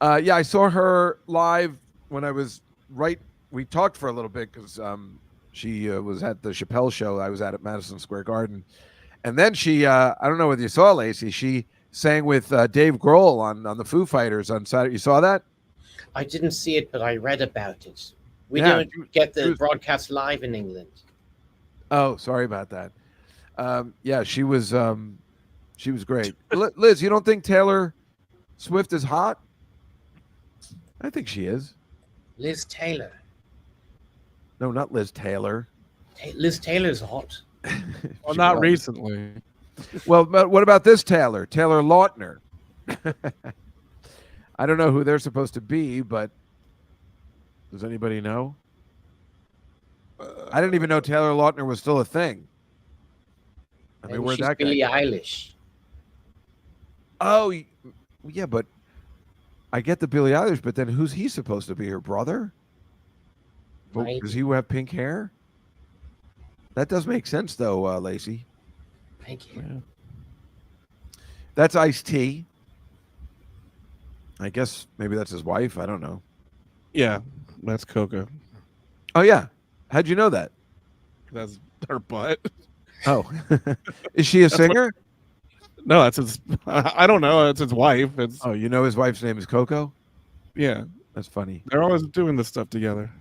Yeah, I saw her live when I was right. We talked for a little bit because she was at the Chappelle show I was at Madison Square Garden, and then she I don't know whether you saw Lacey. She sang with Dave Grohl on the Foo Fighters on Saturday. You saw that? I didn't see it, but I read about it. We Yeah, don't get she the was- broadcast live in England. Oh, sorry about that. Yeah, she was great. Liz, you don't think Taylor Swift is hot? I think she is. Liz Taylor. No, not Liz Taylor. Liz Taylor's hot. Well, She not was. recently. Well, but what about this Taylor? Taylor Lautner. I don't know who they're supposed to be, but does anybody know? I didn't even know Taylor Lautner was still a thing. I mean, Maybe where'd she's that guy Billie go? Eilish. Oh, yeah, but I get the Billie Eilish, but then who's he supposed to be? Her brother? Maybe. Does he have pink hair? That does make sense, though, Lacey. Thank you. Yeah. That's Ice-T. I guess maybe that's his wife. I don't know. Yeah, that's Coca. Oh, yeah. How'd you know that? That's her butt. Oh, is she a singer? No, that's his. I don't know. It's his wife. It's Oh, you know his wife's name is Coco? yeah. That's funny. They're always doing this stuff together.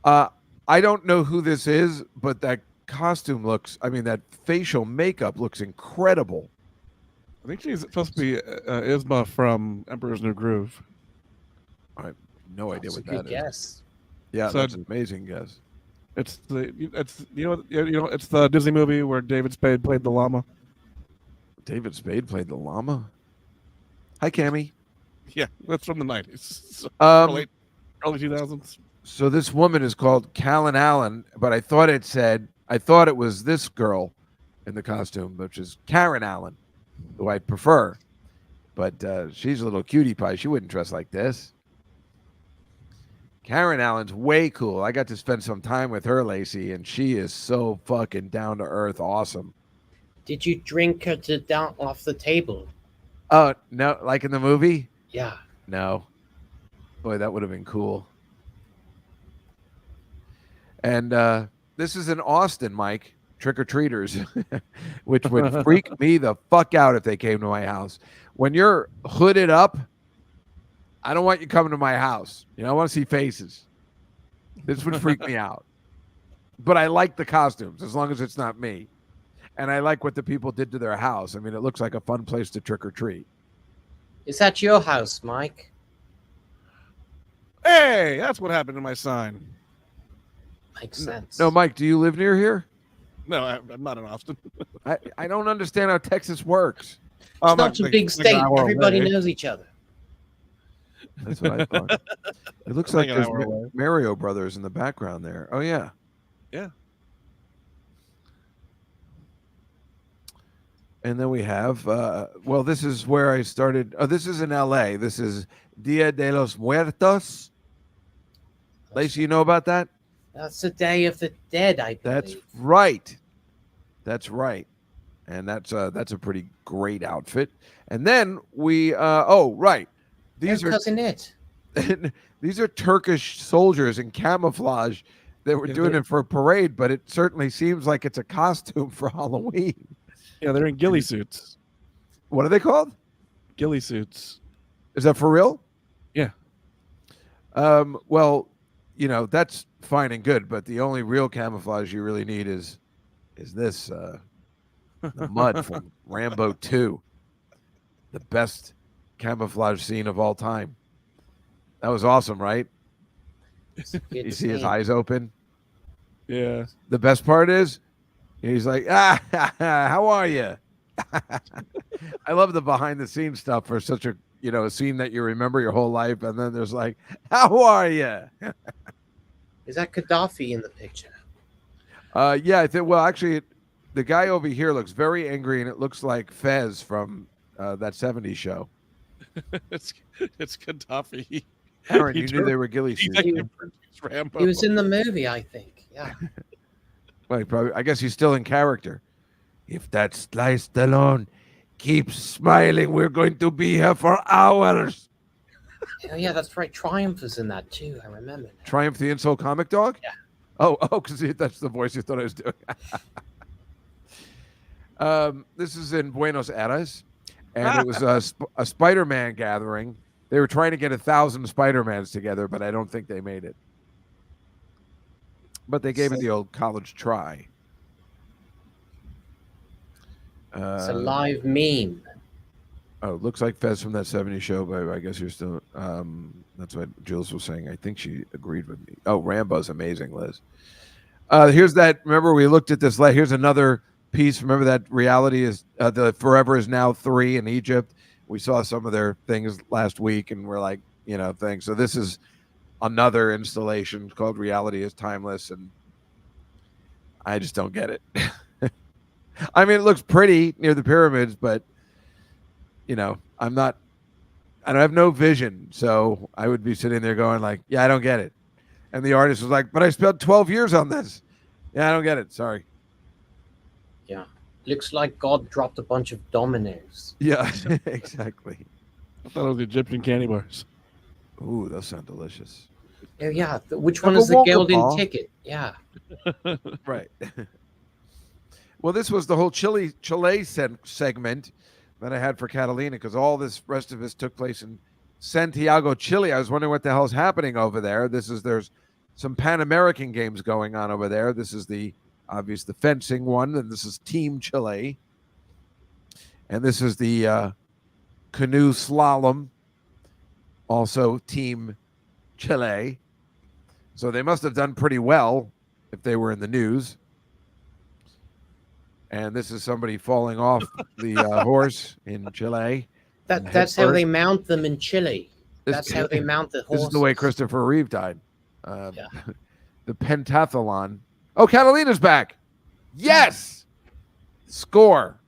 I don't know who this is, but that costume that facial makeup looks incredible. I think she's supposed to be Isma from Emperor's New Groove. I have no idea That's a what good that is. guess. Yeah, So- that's an amazing guess. It's it's the Disney movie where David Spade played the llama. David Spade played the llama. Hi, Cammy. Yeah, that's from the 90s. Um, Early 2000s. So this woman is called Callan Allen, but I thought it was this girl in the costume, which is Karen Allen, who I prefer. But she's a little cutie pie. She wouldn't dress like this. Karen Allen's way cool. I got to spend some time with her, Lacey, and she is so fucking down to earth, awesome. Did you drink her to down off the table? Oh, no, like in the movie? Yeah. No. Boy, that would have been cool. And this is in Austin, Mike, trick-or-treaters, which would freak me the fuck out if they came to my house. When you're hooded up, I don't want you coming to my house. I want to see faces. This would freak me out. But I like the costumes as long as it's not me. And I like what the people did to their house. I mean, it looks like a fun place to trick or treat. Is that your house, Mike? Hey, that's what happened to my sign. Makes sense. No, Mike, do you live near here? No, I'm not in Austin. I don't understand how Texas works. It's not a big state. Everybody knows each other. That's what I thought. It looks like there's Mario Brothers in the background there. Oh, yeah. Yeah. And then we have, this is where I started. Oh, this is in L.A. This is Dia de los Muertos. Lacey, you know about that? That's the Day of the Dead, I believe. That's right. That's right. And that's a pretty great outfit. And then we, right. These are Cousin It. These are Turkish soldiers in camouflage. They were doing it for a parade, but it certainly seems like it's a costume for Halloween. Yeah, they're in ghillie suits. What are they called? Ghillie suits. Is that for real? Yeah. Well, that's fine and good, but the only real camouflage you really need is this the mud from Rambo 2. The best camouflage scene of all time. That was awesome, right? You see his eyes open? Yeah. The best part is he's like, how are you? I love the behind the scenes stuff for such a scene that you remember your whole life, and then there's like, how are you? Is that Gaddafi in the picture? Yeah, I think. Well, actually, the guy over here looks very angry, and it looks like Fez from that '70s show. It's Gaddafi. Aaron, He you knew they were ghillie He suits. executive produced Rambo. He was in the movie, I think. Yeah. Well, probably. I guess he's still in character. If that Sly Stallone keeps smiling, we're going to be here for hours. Oh, yeah, that's right. Triumph was in that too. I remember. Now. Triumph the Insult Comic Dog? Yeah. Oh, because that's the voice you thought I was doing. This is in Buenos Aires, and it was a Spider-Man gathering. They were trying to get 1,000 Spider-Mans together, but I don't think they made it. But they gave it the old college try. It's a live meme. Oh, it looks like Fez from that 70s show, but I guess you're still. That's what Jules was saying. I think she agreed with me. Oh, Rambo's amazing, Liz. Here's that. Remember, we looked at this. Here's another piece. Remember that reality is the Forever is Now 3 in Egypt. We saw some of their things last week, and we're like, things. So this is another installation called Reality is Timeless, and I just don't get it. I mean, it looks pretty near the pyramids, but I don't have no vision. So I would be sitting there going like, yeah, I don't get it. And the artist was like, but I spent 12 years on this. Yeah, I don't get it. Sorry. Yeah. Looks like God dropped a bunch of dominoes. Yeah, exactly. I thought it was Egyptian candy bars. Ooh, those sound delicious. Oh, yeah. Which Like one a is the Wonka golden ball. ticket? Yeah. Right. Well, this was the whole Chile segment that I had for Catalina, because all this rest of this took place in Santiago, Chile. I was wondering what the hell's happening over there. There's some Pan American games going on over there. This is the fencing one, and this is Team Chile. And this is the canoe slalom, also Team Chile. So they must have done pretty well if they were in the news. And this is somebody falling off the horse in Chile. That's how they mount them in Chile. That's how they mount the horses. This is the way Christopher Reeve died. Yeah. The pentathlon. Oh, Catalina's back. Yes. Score.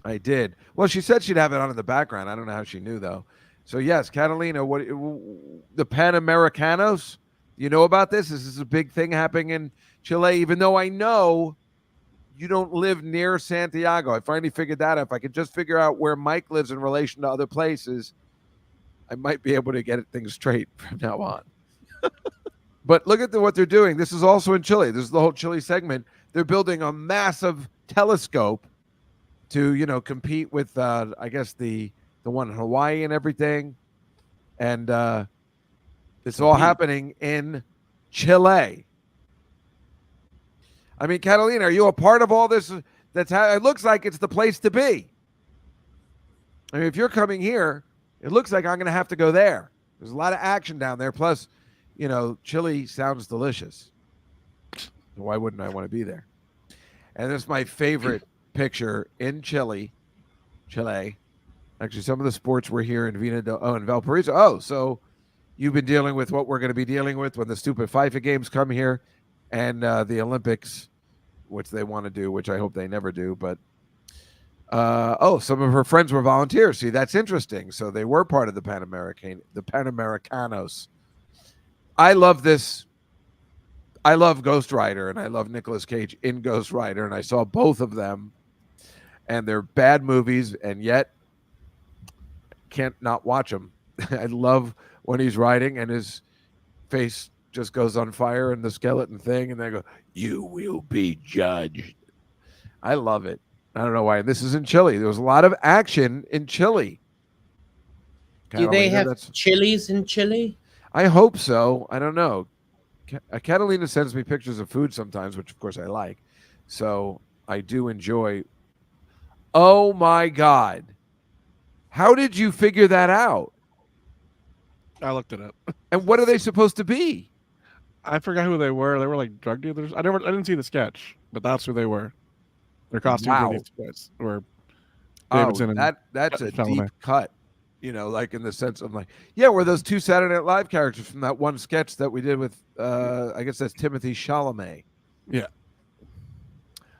I did. Well, she said she'd have it on in the background. I don't know how she knew, though. So, yes, Catalina, the Panamericanos, you know about this? This is a big thing happening in Chile, even though I know you don't live near Santiago. I finally figured that out. If I could just figure out where Mike lives in relation to other places, I might be able to get things straight from now on. But look at what they're doing. This is also in Chile. This is the whole Chile segment. They're building a massive telescope to, compete with, I guess, the one in Hawaii and everything. And it's all happening in Chile. I mean, Catalina, are you a part of all this? It looks like it's the place to be. I mean, if you're coming here, it looks like I'm going to have to go there. There's a lot of action down there. Plus, Chile sounds delicious. Why wouldn't I want to be there? And this is my favorite picture in Chile. Actually, some of the sports were here in Valparaiso. Oh, so you've been dealing with what we're going to be dealing with when the stupid FIFA games come here. And the Olympics, which they want to do, which I hope they never do. But, some of her friends were volunteers. See, that's interesting. So they were part of the Panamericanos. I love this. I love Ghost Rider, and I love Nicolas Cage in Ghost Rider. And I saw both of them. And they're bad movies, and yet can't not watch them. I love when he's riding and his face just goes on fire in the skeleton thing, and they go, "You will be judged." I love it. I don't know why. This is in Chile. There was a lot of action in Chile. Do they have chilies in Chile? I hope so. I don't know. Catalina sends me pictures of food sometimes, which of course I like. So I do enjoy. Oh my God. How did you figure that out? I looked it up. And what are they supposed to be? I forgot who they were. They were like drug dealers. I didn't see the sketch, but that's who they were. Their costumes were Davidson and that's a Chalamet. deep cut. Like in the sense of like, yeah, we're those two Saturday Night Live characters from that one sketch that we did with I guess that's Timothy Chalamet. Yeah.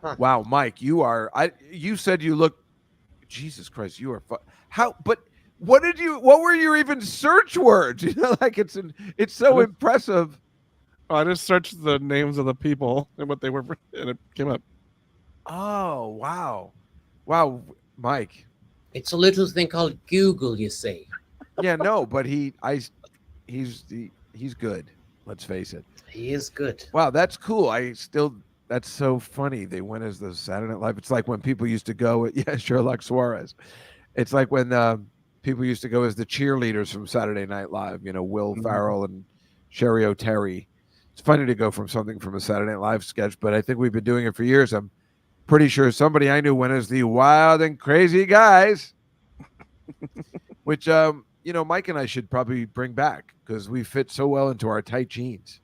Huh. Wow, Mike, you said you look, Jesus Christ, you are but What were your even search words? Like it's so impressive. I just searched the names of the people and what they were, and it came up. Oh, wow, Mike. It's a little thing called Google, you see. Yeah, no, but he's good. Let's face it. He is good. Wow, that's cool. That's so funny. They went as the Saturday Night Live. It's like when people used to go. Sherlock Suarez. It's like when people used to go as the cheerleaders from Saturday Night Live. Will Farrell and Sherry O'Terry. It's funny to go from something from a Saturday Night Live sketch, but I think we've been doing it for years. I'm pretty sure somebody I knew went as the Wild and Crazy Guys, which Mike and I should probably bring back because we fit so well into our tight jeans.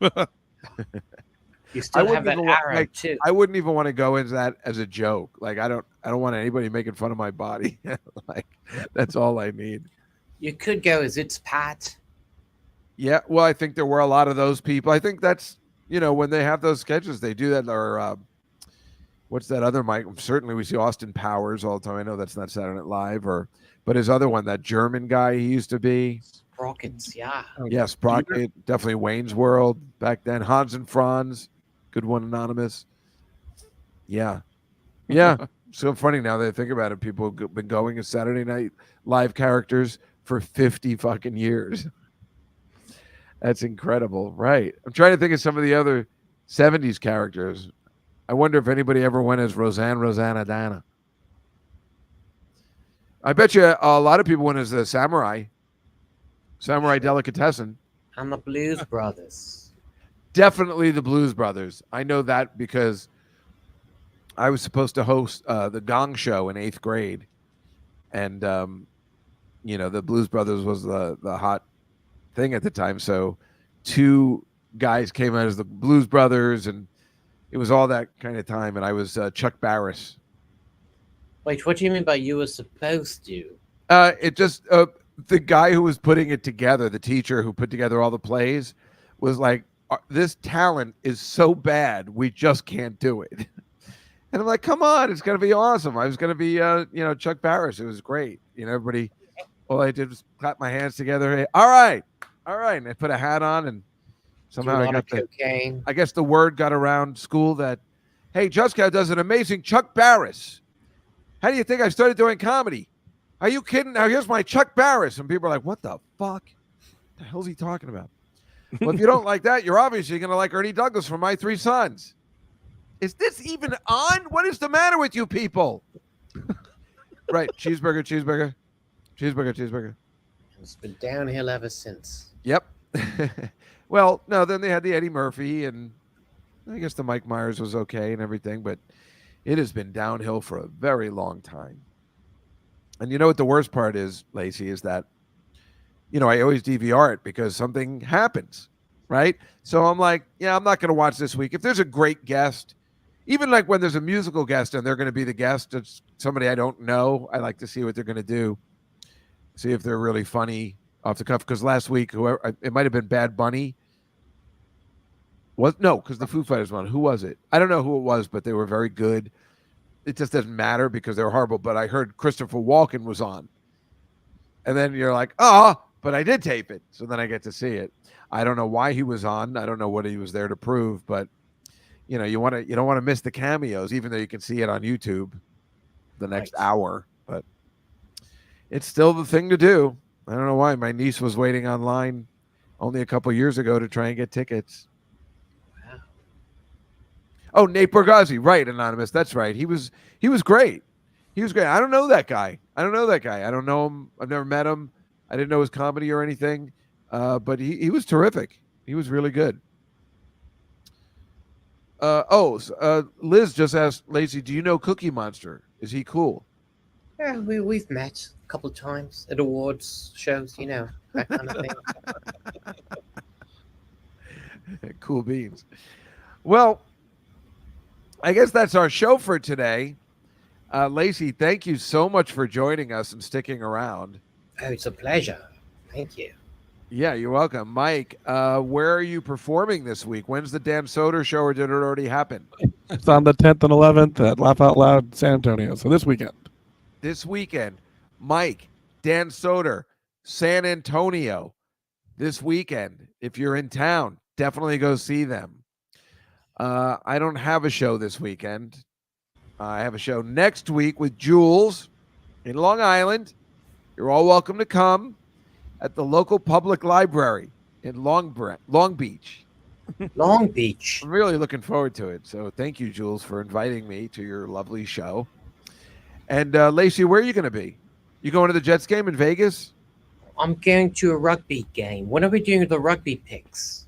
You still have that arrow too. I wouldn't even want to go into that as a joke. Like I don't want anybody making fun of my body. Like that's all I need. You could go as It's Pat. Yeah, well, I think there were a lot of those people. I think that's when they have those sketches, they do that. Or what's that other Mike? Certainly, we see Austin Powers all the time. I know that's not Saturday Night Live, but his other one, that German guy he used to be. Sprockets, yeah. Yes, Sprocket, definitely Wayne's World back then. Hans and Franz, good one, Anonymous. Yeah. So funny now that I think about it. People have been going as Saturday Night Live characters for 50 fucking years. That's incredible, right? I'm trying to think of some of the other 70s characters. I wonder if anybody ever went as Rosanna Dana. I bet you a lot of people went as the Samurai Delicatessen. And the Blues Brothers. Definitely the Blues Brothers. I know that because I was supposed to host the Gong Show in 8th grade. And, the Blues Brothers was the hot thing at the time. So 2 guys came out as the Blues Brothers, and it was all that kind of time. And I was Chuck Barris. Wait, what do you mean by you were supposed to? It just the guy who was putting it together, the teacher who put together all the plays, was like, this talent is so bad, we just can't do it. And I'm like, come on, it's going to be awesome. I was going to be, Chuck Barris. It was great. Everybody, all I did was clap my hands together. Hey, all right. And I put a hat on, and somehow I got cocaine. I guess the word got around school that, hey, Juskow does an amazing Chuck Barris. How do you think I started doing comedy? Are you kidding? Now here's my Chuck Barris. And people are like, what the fuck? The hell's he talking about? Well, if you don't like that, you're obviously going to like Ernie Douglas from My 3 Sons. Is this even on? What is the matter with you people? Right. Cheeseburger. It's been downhill ever since. Yep. Well, no, then they had the Eddie Murphy, and I guess the Mike Myers was okay and everything, but it has been downhill for a very long time. And you know what the worst part is, Lacey, is that, I always DVR it because something happens, right? So I'm like, I'm not going to watch this week. If there's a great guest, even like when there's a musical guest and they're going to be the guest, it's somebody I don't know. I like to see what they're going to do, see if they're really funny off the cuff. Because last week, it might have been Bad Bunny. Because the Foo Fighters one. Who was it? I don't know who it was, but they were very good. It just doesn't matter because they were horrible. But I heard Christopher Walken was on. And then you're like, but I did tape it. So then I get to see it. I don't know why he was on. I don't know what he was there to prove. But, you don't want to miss the cameos, even though you can see it on YouTube the next hour. But it's still the thing to do. I don't know why. My niece was waiting online only a couple years ago to try and get tickets. Oh, Nate Bargatze, right, Anonymous. That's right. He was great. He was great. I don't know that guy. I don't know him. I've never met him. I didn't know his comedy or anything. But he was terrific. He was really good. Liz just asked Lacey, do you know Cookie Monster? Is he cool? Yeah, we've met a couple of times at awards shows, that kind of thing. Cool beans. Well, I guess that's our show for today. Lacey, thank you so much for joining us and sticking around. Oh, it's a pleasure. Thank you. Yeah, you're welcome. Mike, where are you performing this week? When's the Dan Soder show, or did it already happen? It's on the 10th and 11th at Laugh Out Loud San Antonio. So this weekend. Mike, Dan Soder, San Antonio this weekend. If you're in town, definitely go see them. I don't have a show this weekend. I have a show next week with Jules in Long Island. You're all welcome to come at the local public library in Long Beach. Long Beach. I'm really looking forward to it. So thank you, Jules, for inviting me to your lovely show. And Lacey, where are you going to be? You going to the Jets game in Vegas? I'm going to a rugby game. When are we doing the rugby picks?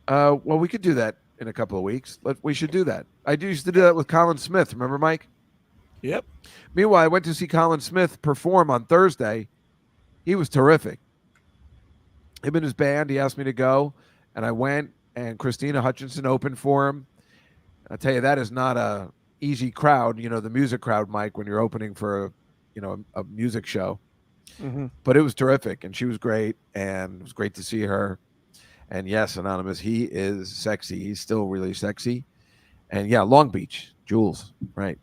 Well, we could do that in a couple of weeks. We should do that. I used to do that with Colin Smith. Remember, Mike? Yep. Meanwhile, I went to see Colin Smith perform on Thursday. He was terrific. Him and his band, he asked me to go, and I went, and Christina Hutchinson opened for him. I'll tell you, that is not a easy crowd, the music crowd, Mike, when you're opening for a music show. Mm-hmm. But it was terrific, and she was great, and it was great to see her. And yes, Anonymous, he is sexy. He's still really sexy. And yeah, Long Beach, Jules, right.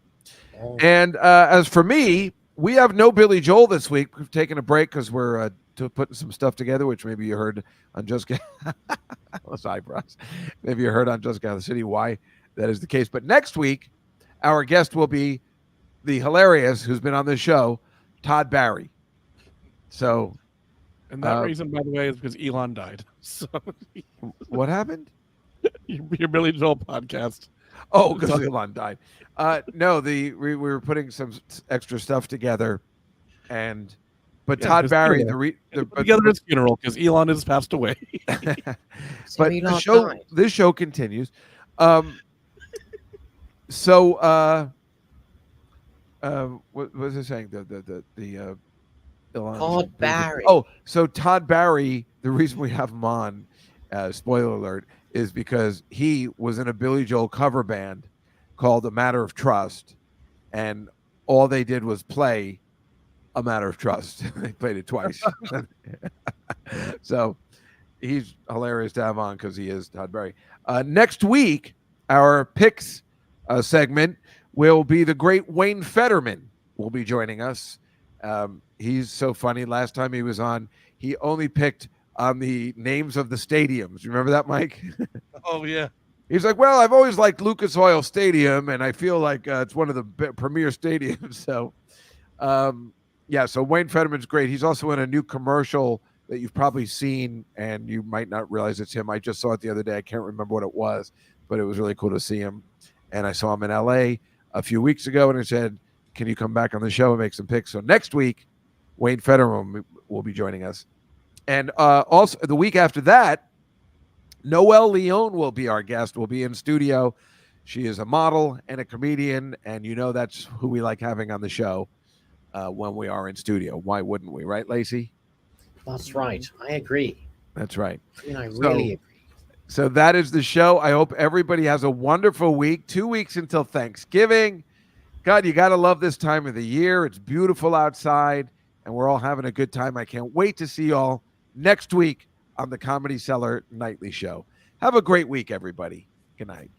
Oh. And as for me, we have no Billy Joel this week. We've taken a break because we're putting some stuff together, which maybe you heard on Just those eyebrows. Maybe you heard on Just Gather City why that is the case. But next week, our guest will be the hilarious, who's been on this show, Todd Barry. So, and that reason, by the way, is because Elon died. So, what happened? Your Billy Joel podcast. Oh, because Elon died. No, we were putting some extra stuff together, but Todd Barry, together his funeral because Elon has passed away. But this show continues. So, what was I saying? The Todd Barry. Oh, so Todd Barry, the reason we have him on, spoiler alert, is because he was in a Billy Joel cover band called A Matter of Trust, and all they did was play A Matter of Trust. They played it twice. So he's hilarious to have on because he is Todd Barry. Next week, our picks segment will be the great Wayne Fetterman will be joining us. He's so funny. Last time he was on, he only picked on the names of the stadiums. You remember that, Mike? Oh, yeah. He's like, well, I've always liked Lucas Oil Stadium, and I feel like it's one of the premier stadiums. So, so Wayne Fetterman's great. He's also in a new commercial that you've probably seen, and you might not realize it's him. I just saw it the other day. I can't remember what it was, but it was really cool to see him. And I saw him in L.A. a few weeks ago, and I said, can you come back on the show and make some picks? So next week, Wayne Fetterman will be joining us. And also the week after that, Noelle Leone will be our guest. Will be in studio. She is a model and a comedian, and that's who we like having on the show when we are in studio. Why wouldn't we, right, Lacey? That's right. I agree. That's right. I really agree. So that is the show. I hope everybody has a wonderful week. 2 weeks until Thanksgiving. God, you got to love this time of the year. It's beautiful outside, and we're all having a good time. I can't wait to see y'all next week on the Comedy Cellar Nightly Show. Have a great week, everybody. Good night.